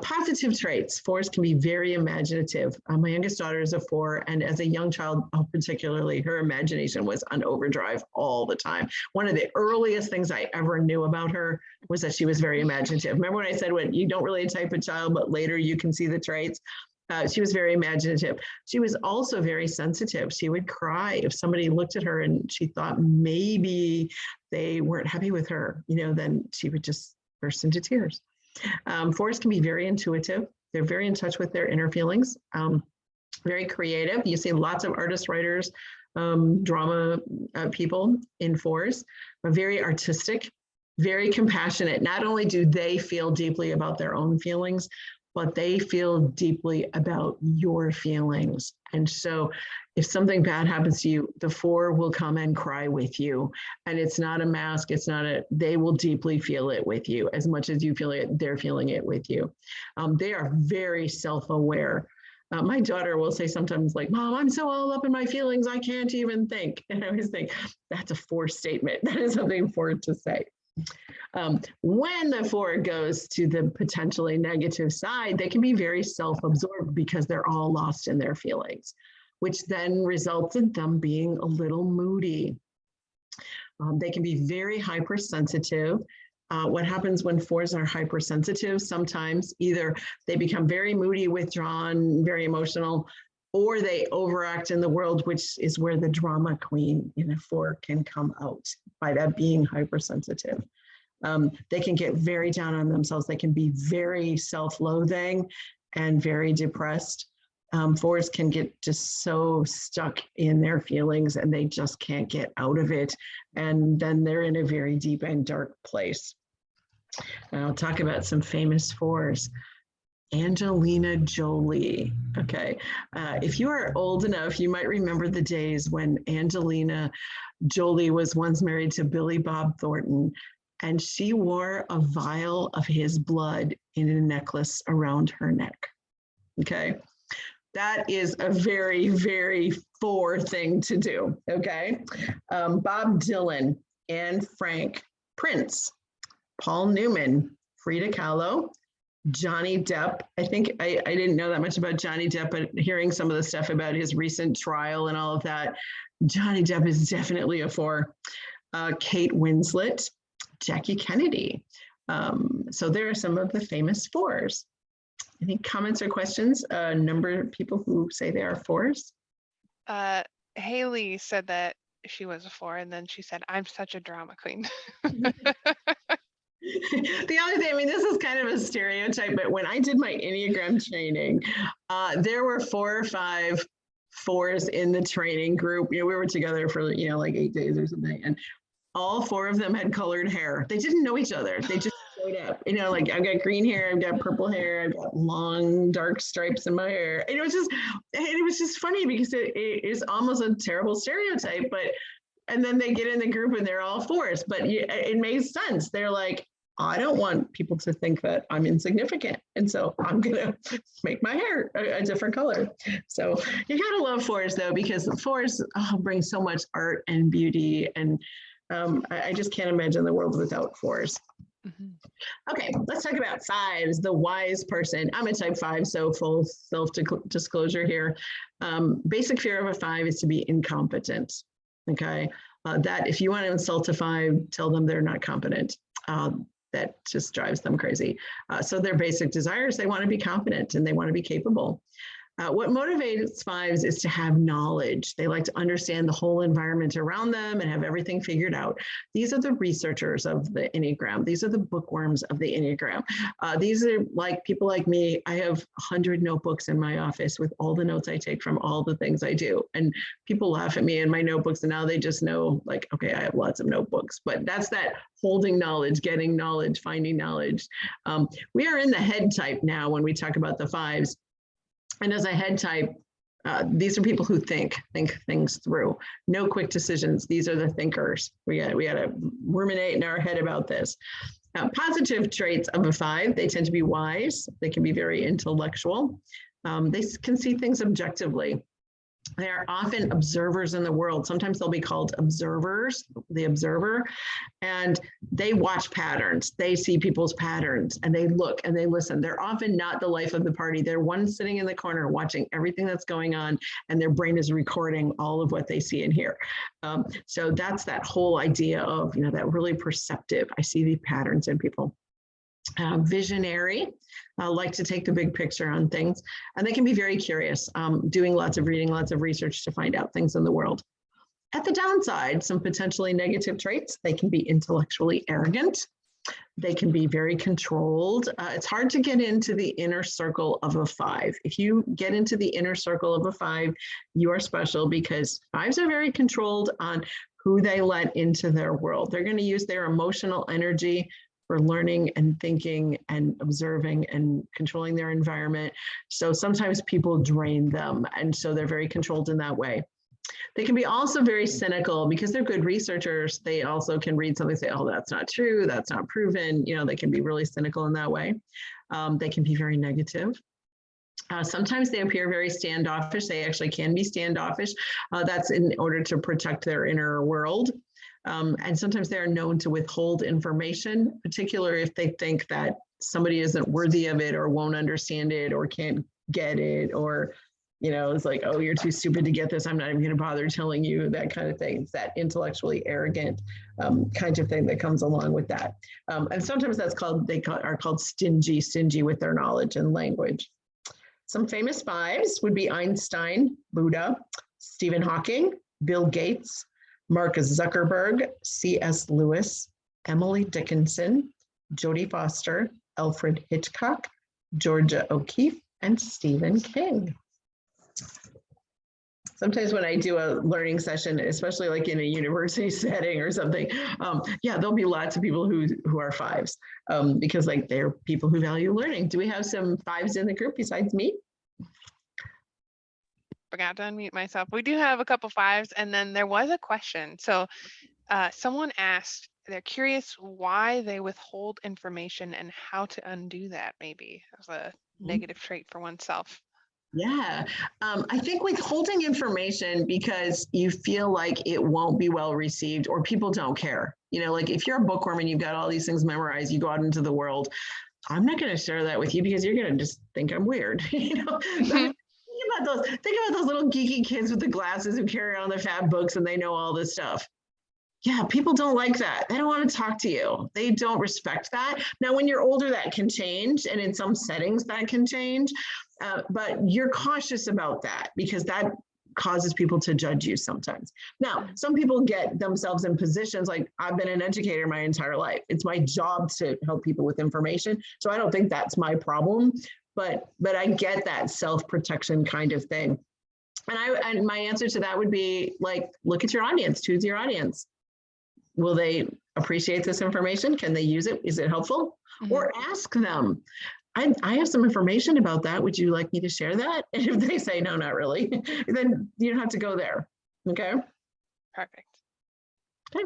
Positive traits. Fours can be very imaginative. My youngest daughter is a four, and as a young child, particularly, her imagination was on overdrive all the time. One of the earliest things I ever knew about her was that she was very imaginative. Remember when I said, when you don't really type a child, but later you can see the traits? She was very imaginative. She was also very sensitive. She would cry if somebody looked at her and she thought maybe they weren't happy with her, then she would just burst into tears. Fours can be very intuitive. They're very in touch with their inner feelings, very creative. You see lots of artists, writers, drama people in fours, are very artistic, very compassionate. Not only do they feel deeply about their own feelings, but they feel deeply about your feelings. And so if something bad happens to you, the four will come and cry with you. And it's not a mask, they will deeply feel it with you. As much as you feel it, they're feeling it with you. They are very self-aware. My daughter will say sometimes like, Mom, I'm so all up in my feelings, I can't even think. And I always think, that's a four statement. That is something for to say. When the four goes to the potentially negative side, they can be very self-absorbed because they're all lost in their feelings, which then results in them being a little moody. They can be very hypersensitive. What happens when fours are hypersensitive? Sometimes either they become very moody, withdrawn, very emotional, or they overact in the world, which is where the drama queen in a four can come out by that being hypersensitive. They can get very down on themselves. They can be very self-loathing and very depressed. Fours can get just so stuck in their feelings and they just can't get out of it. And then they're in a very deep and dark place. And I'll talk about some famous fours. Angelina Jolie. Okay. If you are old enough, you might remember the days when Angelina Jolie was once married to Billy Bob Thornton, and she wore a vial of his blood in a necklace around her neck. Okay. That is a very, very four thing to do. Okay. Bob Dylan, Anne Frank, Prince, Paul Newman, Frida Kahlo, Johnny Depp. I think I didn't know that much about Johnny Depp, but hearing some of the stuff about his recent trial and all of that, Johnny Depp is definitely a four. Kate Winslet, Jackie Kennedy. So there are some of the famous fours. Any comments or questions? Number of people who say they are fours? Haley said that she was a 4, and then she said, I'm such a drama queen. The other thing, I mean, this is kind of a stereotype, but when I did my Enneagram training, there were 4 or 5 fours in the training group. We were together for, like 8 days or something. And all 4 of them had colored hair. They didn't know each other. They just showed up, like I've got green hair, I've got purple hair, I've got long dark stripes in my hair. And it was just funny because it is almost a terrible stereotype, and then they get in the group and they're all fours, but it makes sense. They're like, I don't want people to think that I'm insignificant. And so I'm going to make my hair a different color. So you got to love fours though, because fours bring so much art and beauty. And I just can't imagine the world without fours. Mm-hmm. Okay, let's talk about 5s, the wise person. I'm a type 5, so full self-disclosure here. Basic fear of a 5 is to be incompetent. Okay, that if you want to insult a 5, tell them they're not competent. That just drives them crazy. So their basic desires, they want to be competent and they want to be capable. What motivates 5s is to have knowledge. They like to understand the whole environment around them and have everything figured out. These are the researchers of the Enneagram. These are the bookworms of the Enneagram. These are like people like me. I have 100 notebooks in my office with all the notes I take from all the things I do. And people laugh at me in my notebooks, and now they just know, like, okay, I have lots of notebooks. But that's that holding knowledge, getting knowledge, finding knowledge. We are in the head type now when we talk about the 5s. And as a head type, these are people who think things through. No quick decisions. These are the thinkers. We got to ruminate in our head about this. Positive traits of a 5, they tend to be wise. They can be very intellectual. They can see things objectively. They are often observers in the world. Sometimes they'll be called observers, the observer, and they watch patterns. They see people's patterns and they look and they listen. They're often not the life of the party. They're one sitting in the corner watching everything that's going on, and their brain is recording all of what they see and hear. So that's that whole idea of, that really perceptive. I see the patterns in people. Visionary, like to take the big picture on things, and they can be very curious, doing lots of reading, lots of research to find out things in the world. At the downside, some potentially negative traits. They can be intellectually arrogant. They can be very controlled. It's hard to get into the inner circle of a 5. If you get into the inner circle of a 5, you are special, because 5s are very controlled on who they let into their world. They're going to use their emotional energy for learning and thinking and observing and controlling their environment. So sometimes people drain them, and so they're very controlled in that way. They can be also very cynical because they're good researchers. They also can read something and say, oh, that's not true, that's not proven. They can be really cynical in that way. They can be very negative. Sometimes they appear very standoffish. They actually can be standoffish. That's in order to protect their inner world. And sometimes they are known to withhold information, particularly if they think that somebody isn't worthy of it or won't understand it or can't get it, or, it's like, oh, you're too stupid to get this, I'm not even going to bother telling you, that kind of thing. It's that intellectually arrogant kind of thing that comes along with that. And sometimes they are called stingy with their knowledge and language. Some famous 5s would be Einstein, Buddha, Stephen Hawking, Bill Gates, Mark Zuckerberg, C.S. Lewis, Emily Dickinson, Jodie Foster, Alfred Hitchcock, Georgia O'Keeffe, and Stephen King. Sometimes when I do a learning session, especially like in a university setting or something, there'll be lots of people who are 5s, because they're people who value learning. Do we have some 5s in the group besides me? Forgot to unmute myself. We do have a couple 5s, and then there was a question. So someone asked, they're curious why they withhold information and how to undo that, maybe as a negative trait for oneself. Yeah, I think withholding information because you feel like it won't be well received or people don't care. Like if you're a bookworm and you've got all these things memorized, you go out into the world, I'm not going to share that with you because you're going to just think I'm weird. Think about those little geeky kids with the glasses who carry on the fat books and they know all this stuff. Yeah, people don't like that. They don't want to talk to you. They don't respect that. Now, when you're older, that can change. And in some settings, that can change. But you're cautious about that because that causes people to judge you sometimes. Now, some people get themselves in positions like I've been an educator my entire life. It's my job to help people with information. So I don't think that's my problem. But I get that self-protection kind of thing. And my answer to that would be like, look at your audience, choose your audience. Will they appreciate this information? Can they use it? Is it helpful? Mm-hmm. Or ask them, I have some information about that. Would you like me to share that? And if they say, no, not really, then you don't have to go there. Okay. Perfect. Okay.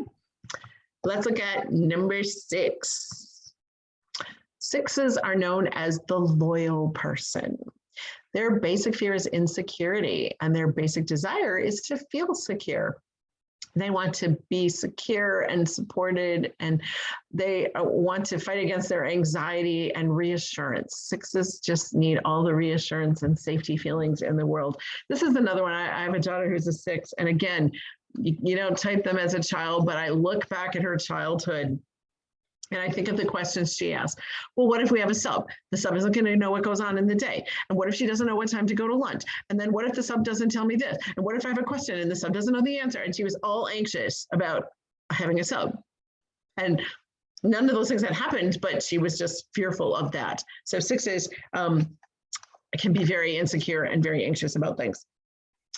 Let's look at number 6. 6s are known as the loyal person. Their basic fear is insecurity, and their basic desire is to feel secure. They want to be secure and supported, and they want to fight against their anxiety and reassurance. 6s just need all the reassurance and safety feelings in the world. This is another one. I have a daughter who's a 6, and again, you don't type them as a child, but I look back at her childhood and I think of the questions she asked. Well, what if we have a sub? The sub isn't going to know what goes on in the day. And what if she doesn't know what time to go to lunch? And then what if the sub doesn't tell me this? And what if I have a question and the sub doesn't know the answer? And she was all anxious about having a sub. And none of those things had happened, but she was just fearful of that. So 6s can be very insecure and very anxious about things.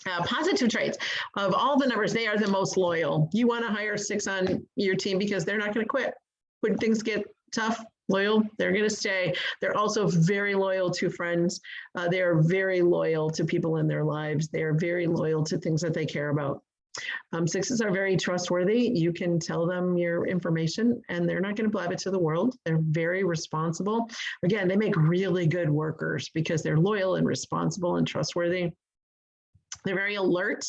Positive traits of all the numbers, they are the most loyal. You want to hire 6 on your team because they're not going to quit. When things get tough, loyal, they're going to stay. They're also very loyal to friends. They are very loyal to people in their lives. They are very loyal to things that they care about. 6s are very trustworthy. You can tell them your information and they're not going to blab it to the world. They're very responsible. Again, they make really good workers because they're loyal and responsible and trustworthy. They're very alert.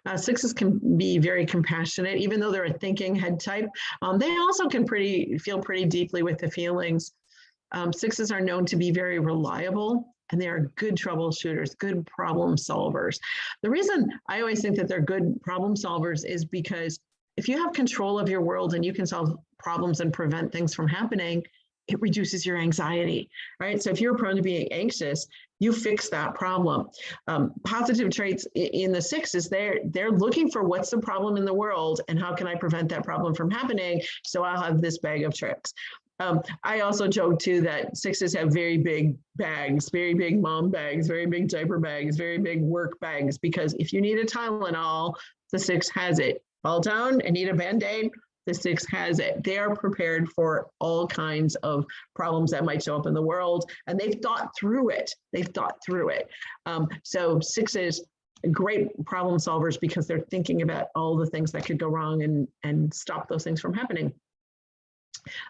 6s can be very compassionate, even though they're a thinking head type. They also can feel pretty deeply with the feelings. 6s are known to be very reliable, and they are good troubleshooters, good problem solvers. The reason I always think that they're good problem solvers is because if you have control of your world and you can solve problems and prevent things from happening, it reduces your anxiety, right? So if you're prone to being anxious, you fix that problem. Positive traits in the 6s, they're looking for what's the problem in the world and how can I prevent that problem from happening? So I'll have this bag of tricks. I also joke too that 6s have very big bags, very big mom bags, very big diaper bags, very big work bags, because if you need a Tylenol, the 6 has it. Fall down and need a Band-Aid, the 6 has it. They are prepared for all kinds of problems that might show up in the world, and they've thought through it. So 6s, great problem solvers because they're thinking about all the things that could go wrong and stop those things from happening.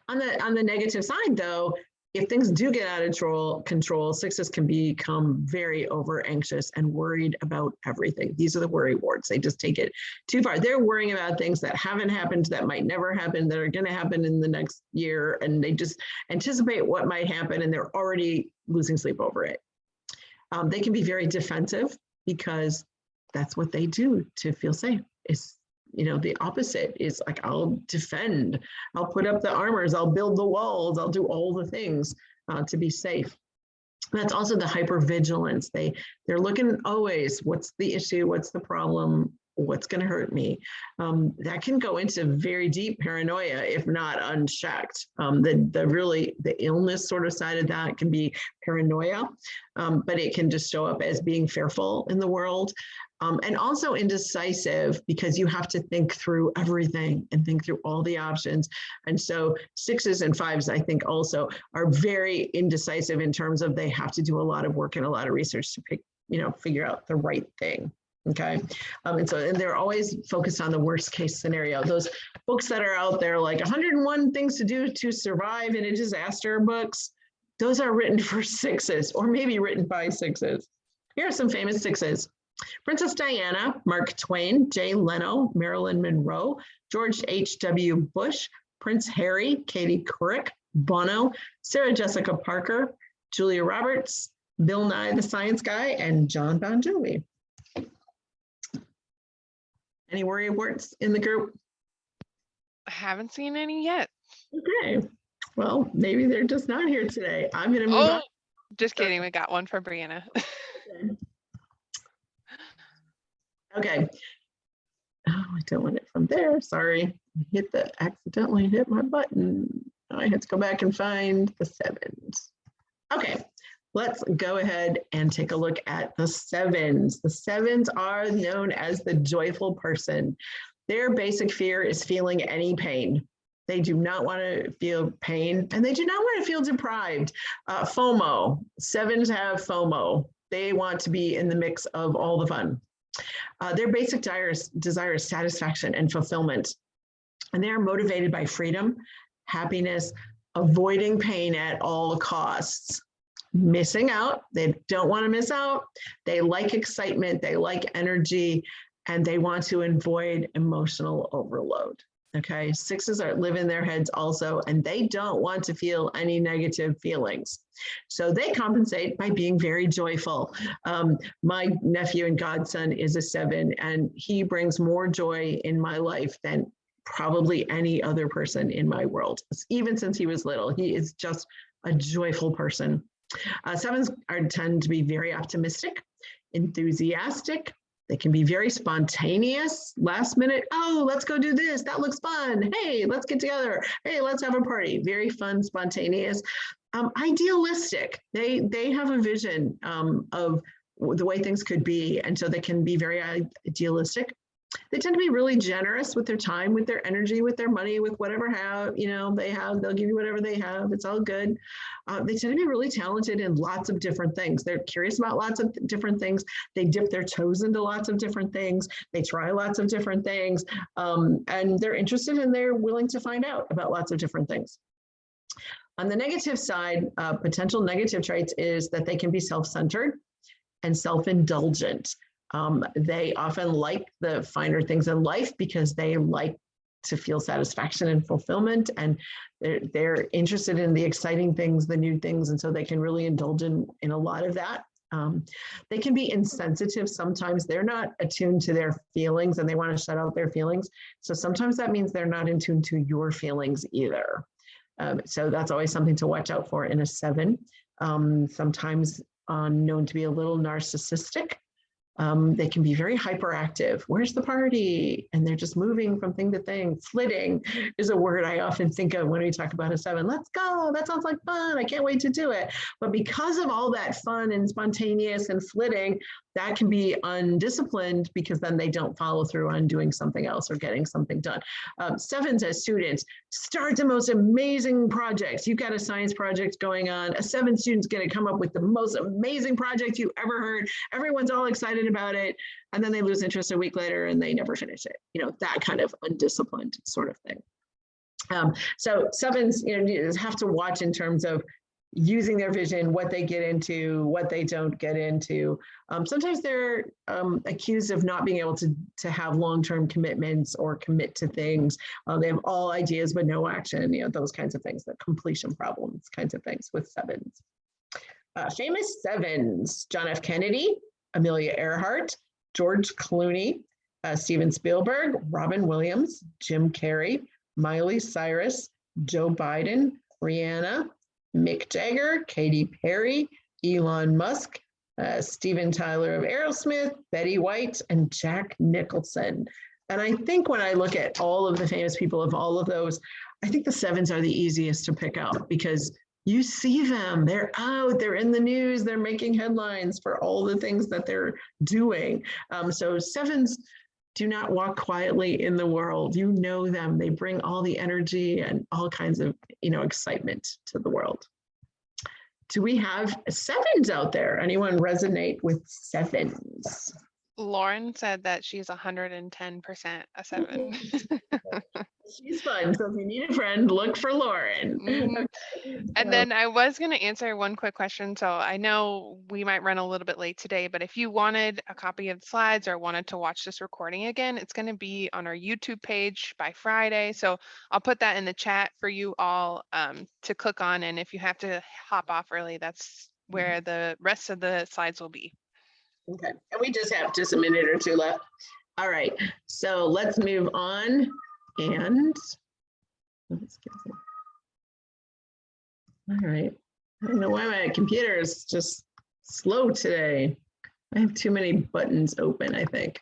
On the negative side, though, if things do get out of control, 6s can become very over anxious and worried about everything. These are the worry wards. They just take it too far. They're worrying about things that haven't happened, that might never happen, that are going to happen in the next year. And they just anticipate what might happen and they're already losing sleep over it. They can be very defensive because that's what they do to feel safe. The opposite is like, I'll defend, I'll put up the armors, I'll build the walls, I'll do all the things to be safe. That's also the hypervigilance. They're looking always, what's the issue, what's the problem, what's going to hurt me. That can go into very deep paranoia if not unchecked. The illness sort of side of that can be paranoia, but it can just show up as being fearful in the world. And also indecisive because you have to think through everything and think through all the options. And so 6s and 5s, I think also are very indecisive in terms of they have to do a lot of work and a lot of research to figure out the right thing. Okay. And they're always focused on the worst case scenario. Those books that are out there, like 101 things to do to survive in a disaster books, those are written for 6s or maybe written by 6s. Here are some famous 6s. Princess Diana, Mark Twain, Jay Leno, Marilyn Monroe, George H.W. Bush, Prince Harry, Katie Couric, Bono, Sarah Jessica Parker, Julia Roberts, Bill Nye the Science Guy, and John Bon Jovi. Any worry words in the group? I haven't seen any yet. Okay. Well, maybe they're just not here today. I'm going to move on. Oh, just kidding. We got one for Brianna. Okay. Oh, I don't want it from there. Sorry. Accidentally hit my button. I had to go back and find the sevens. Okay. Let's go ahead and take a look at the sevens. The sevens are known as the joyful person. Their basic fear is feeling any pain. They do not want to feel pain, and they do not want to feel deprived. FOMO. Sevens have FOMO. They want to be in the mix of all the fun. Their basic desire is satisfaction and fulfillment. And they are motivated by freedom, happiness, avoiding pain at all costs. Missing out. They don't want to miss out. They like excitement. They like energy, and they want to avoid emotional overload. Okay, sixes live in their heads also, and they don't want to feel any negative feelings. So they compensate by being very joyful. My nephew and godson is a seven, and he brings more joy in my life than probably any other person in my world. Even since he was little, he is just a joyful person. Sevens tend to be very optimistic, enthusiastic. They can be very spontaneous, last minute. Oh, let's go do this. That looks fun. Hey, let's get together. Hey, let's have a party. Very fun, spontaneous. Idealistic. They have a vision of the way things could be, and so they can be very idealistic. They tend to be really generous with their time, with their energy, with their money, with whatever they have. They'll give you whatever they have. It's all good. They tend to be really talented in lots of different things. They're curious about lots of different things. They dip their toes into lots of different things. They try lots of different things. And they're interested and they're willing to find out about lots of different things. On the negative side, potential negative traits is that they can be self-centered and self-indulgent. They often like the finer things in life because they like to feel satisfaction and fulfillment, and they're interested in the exciting things, the new things, and so they can really indulge in a lot of that. They can be insensitive. Sometimes they're not attuned to their feelings and they want to shut out their feelings. So sometimes that means they're not in tune to your feelings either. So that's always something to watch out for in a seven. Sometimes known to be a little narcissistic. They can be very hyperactive. Where's the party? And they're just moving from thing to thing. Flitting is a word I often think of when we talk about a seven. Let's go. That sounds like fun. I can't wait to do it. But because of all that fun and spontaneous and flitting, that can be undisciplined because then they don't follow through on doing something else or getting something done. Sevens as students start the most amazing projects. You've got a science project going on. A seven student's going to come up with the most amazing project you ever heard. Everyone's all excited about it. And then they lose interest a week later and they never finish it. That kind of undisciplined sort of thing. So sevens, have to watch in terms of using their vision, what they get into, what they don't get into. Sometimes they're accused of not being able to have long-term commitments or commit to things. They have all ideas but no action, those kinds of things, the completion problems kinds of things with sevens. Famous sevens: John F. Kennedy, Amelia Earhart, George Clooney, Steven Spielberg, Robin Williams, Jim Carrey, Miley Cyrus, Joe Biden, Rihanna, Mick Jagger, Katy Perry, Elon Musk, Steven Tyler of Aerosmith, Betty White, and Jack Nicholson. And I think when I look at all of the famous people of all of those, I think the sevens are the easiest to pick out because you see them, they're out, they're in the news, they're making headlines for all the things that they're doing. So sevens do not walk quietly in the world. You know them. They bring all the energy and all kinds of, excitement to the world. Do we have sevens out there? Anyone resonate with sevens? Lauren said that she's 110% a seven. She's fun. So if you need a friend, look for Lauren. Okay. And then I was going to answer one quick question. So I know we might run a little bit late today, but if you wanted a copy of the slides or wanted to watch this recording again, it's going to be on our YouTube page by Friday. So I'll put that in the chat for you all to click on. And if you have to hop off early, that's where the rest of the slides will be. Okay. And we just have a minute or two left. All right. So let's move on. And All right. I don't know why my computer is just slow today. I have too many buttons open, I think.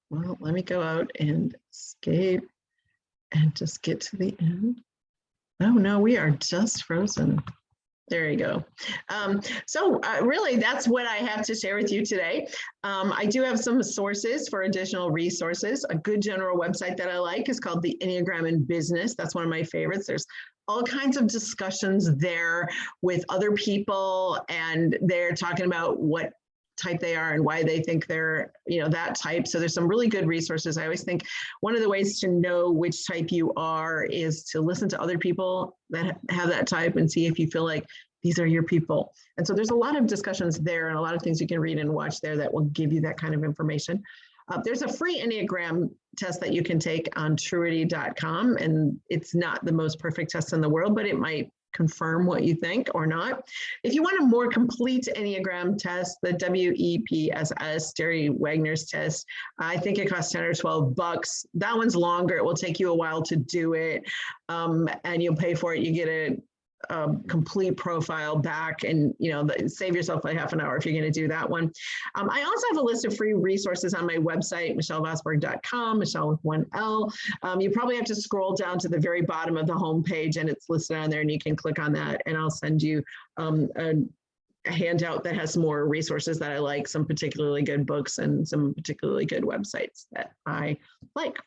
Well, let me go out and escape and just get to the end. Oh no, we are just frozen. There you go. So really, that's what I have to share with you today. I do have some sources for additional resources. A good general website that I like is called the Enneagram in Business. That's one of my favorites. There's all kinds of discussions there with other people, and they're talking about what type they are and why they think they're, that type. So there's some really good resources. I always think one of the ways to know which type you are is to listen to other people that have that type and see if you feel like these are your people. And so there's a lot of discussions there and a lot of things you can read and watch there that will give you that kind of information. There's a free Enneagram test that you can take on truity.com, and it's not the most perfect test in the world, but it might confirm what you think or not. If you want a more complete Enneagram test, the WEPSS, Jerry Wagner's test, I think it costs 10 or 12 bucks. That one's longer. It will take you a while to do it, and you'll pay for it. You get a complete profile back, and save yourself like half an hour if you're going to do that one. I also have a list of free resources on my website, michelevosberg.com, Michele with one L. You probably have to scroll down to the very bottom of the homepage, and it's listed on there, and you can click on that, and I'll send you a handout that has some more resources that I like, some particularly good books and some particularly good websites that I like.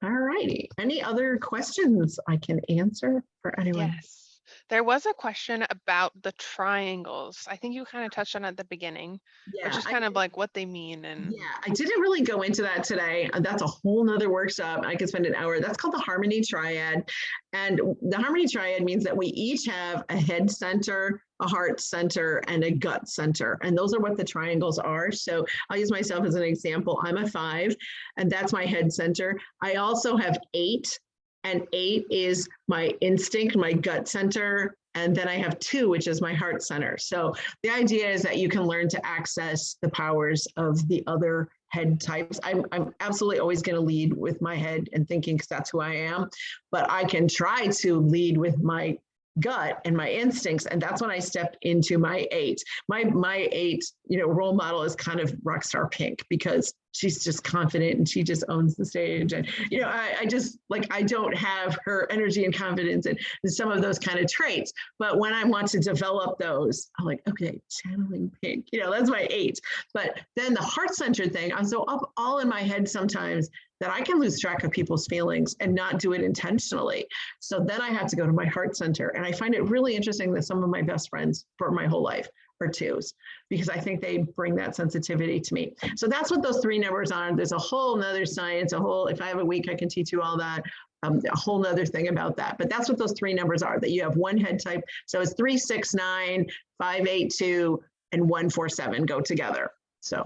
All righty. Any other questions I can answer for anyone? Yes. There was a question about the triangles. I think you kind of touched on it at the beginning, Yeah, which is kind of like what they mean. And yeah, I didn't really go into that today. That's a whole nother workshop. I could spend an hour. That's called the Harmony Triad. And the Harmony Triad means that we each have a head center, a heart center, and a gut center. And those are what the triangles are. So I'll use myself as an example. I'm a 5, and that's my head center. I also have 8, and 8 is my instinct, my gut center. And then I have 2, which is my heart center. So the idea is that you can learn to access the powers of the other head types. I'm absolutely always going to lead with my head and thinking, because that's who I am. But I can try to lead with my gut and my instincts, and that's when I stepped into my 8. My 8, role model is kind of Rockstar Pink, because she's just confident and she just owns the stage. And I just I don't have her energy and confidence and some of those kind of traits. But when I want to develop those, I'm like, okay, channeling Pink. That's my 8. But then the heart center thing, I'm so up all in my head sometimes that I can lose track of people's feelings and not do it intentionally. So then I have to go to my heart center. And I find it really interesting that some of my best friends for my whole life are 2s, because I think they bring that sensitivity to me. So that's what those 3 numbers are. There's a whole nother science, if I have a week, I can teach you all that, a whole nother thing about that. But that's what those 3 numbers are, that you have one head type. So it's 3, 6, 9, 5, 8, 2, and 1, 4, 7 go together. So.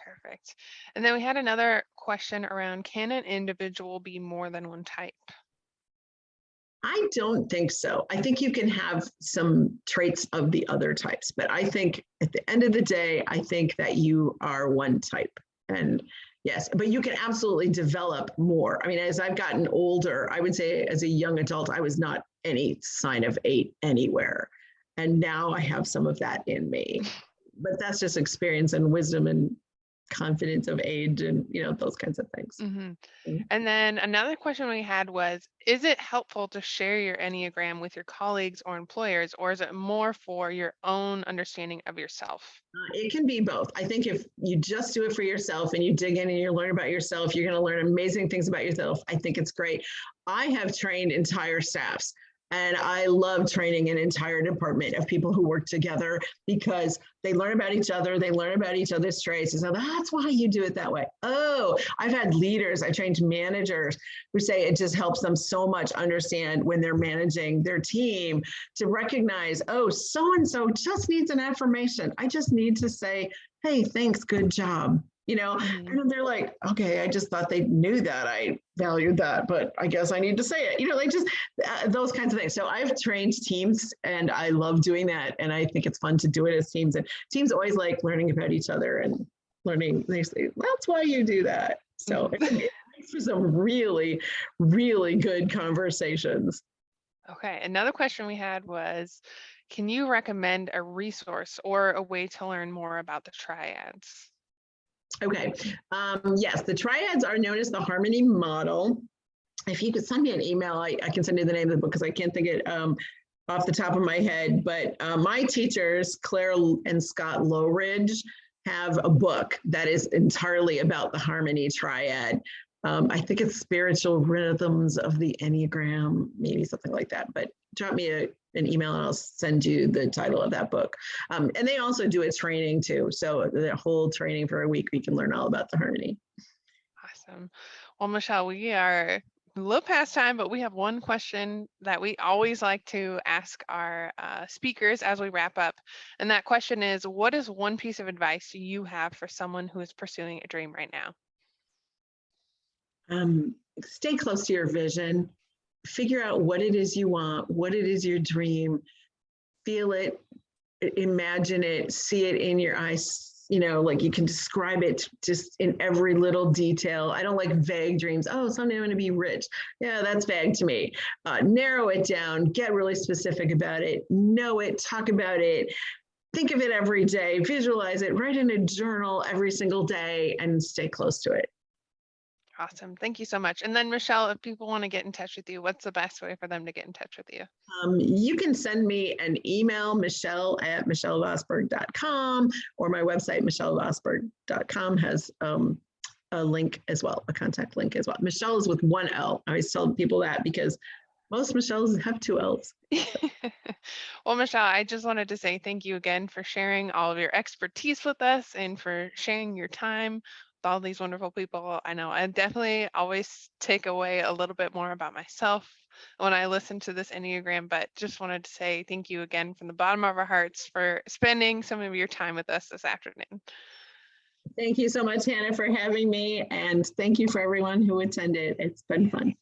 Perfect. And then we had another question around, can an individual be more than one type? I don't think so. I think you can have some traits of the other types, but I think at the end of the day, I think that you are one type. And yes, but you can absolutely develop more. I mean, as I've gotten older, I would say as a young adult, I was not any sign of 8 anywhere. And now I have some of that in me. But that's just experience and wisdom and confidence of age and those kinds of things. Mm-hmm. And then another question we had was, is it helpful to share your Enneagram with your colleagues or employers, or is it more for your own understanding of yourself? It can be both. I think if you just do it for yourself and you dig in and you learn about yourself, you're going to learn amazing things about yourself. I think it's great. I have trained entire staffs. And I love training an entire department of people who work together, because they learn about each other, they learn about each other's traits. And so that's why you do it that way. Oh, I've had leaders, I trained managers who say it just helps them so much understand when they're managing their team to recognize, oh, so-and-so just needs an affirmation. I just need to say, hey, thanks, good job. And then they're like, okay, I just thought they knew that I valued that, but I guess I need to say it, just those kinds of things. So I've trained teams and I love doing that. And I think it's fun to do it as teams, and teams always like learning about each other and learning. They say, that's why you do that. So it makes for some really, really good conversations. Okay, another question we had was, can you recommend a resource or a way to learn more about the triads? Okay. Yes, the triads are known as the harmony model. If you could send me an email, I can send you the name of the book because I can't think it off the top of my head. But my teachers, Claire and Scott Lowridge, have a book that is entirely about the harmony triad. I think it's Spiritual Rhythms of the Enneagram, maybe something like that. But drop me an email and I'll send you the title of that book. And they also do a training too. So the whole training for a week, we can learn all about the harmony. Awesome. Well, Michelle, we are a little past time, but we have one question that we always like to ask our speakers as we wrap up. And that question is, what is one piece of advice you have for someone who is pursuing a dream right now? Stay close to your vision. Figure out what it is you want, what it is your dream. Feel it, imagine it, see it in your eyes. You know, like you can describe it just in every little detail. I don't like vague dreams. Oh, someday I'm going to be rich. Yeah, that's vague to me. Narrow it down, get really specific about it, know it, talk about it, think of it every day, visualize it, write in a journal every single day, and stay close to it. Awesome. Thank you so much. And then, Michelle, if people want to get in touch with you, what's the best way for them to get in touch with you? You can send me an email, michelle@michelevosberg.com, or my website, michelevosberg.com, has a link as well, a contact link as well. Michelle is with one L. I always tell people that because most Michelles have two L's. Well, Michelle, I just wanted to say thank you again for sharing all of your expertise with us and for sharing your time with all these wonderful people. I know I definitely always take away a little bit more about myself when I listen to this Enneagram, but just wanted to say thank you again from the bottom of our hearts for spending some of your time with us this afternoon. Thank you so much, Hannah, for having me. And thank you for everyone who attended. It's been fun.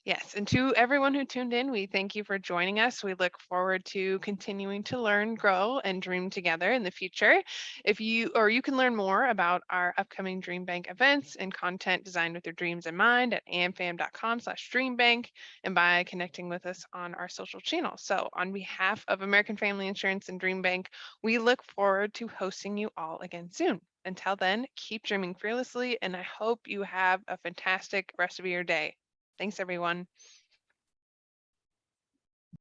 Yes, and to everyone who tuned in, we thank you for joining us. We look forward to continuing to learn, grow, and dream together in the future. If you you can learn more about our upcoming DreamBank events and content designed with your dreams in mind at amfam.com/dreambank and by connecting with us on our social channels. So, on behalf of American Family Insurance and DreamBank, we look forward to hosting you all again soon. Until then, keep dreaming fearlessly, and I hope you have a fantastic rest of your day. Thanks, everyone.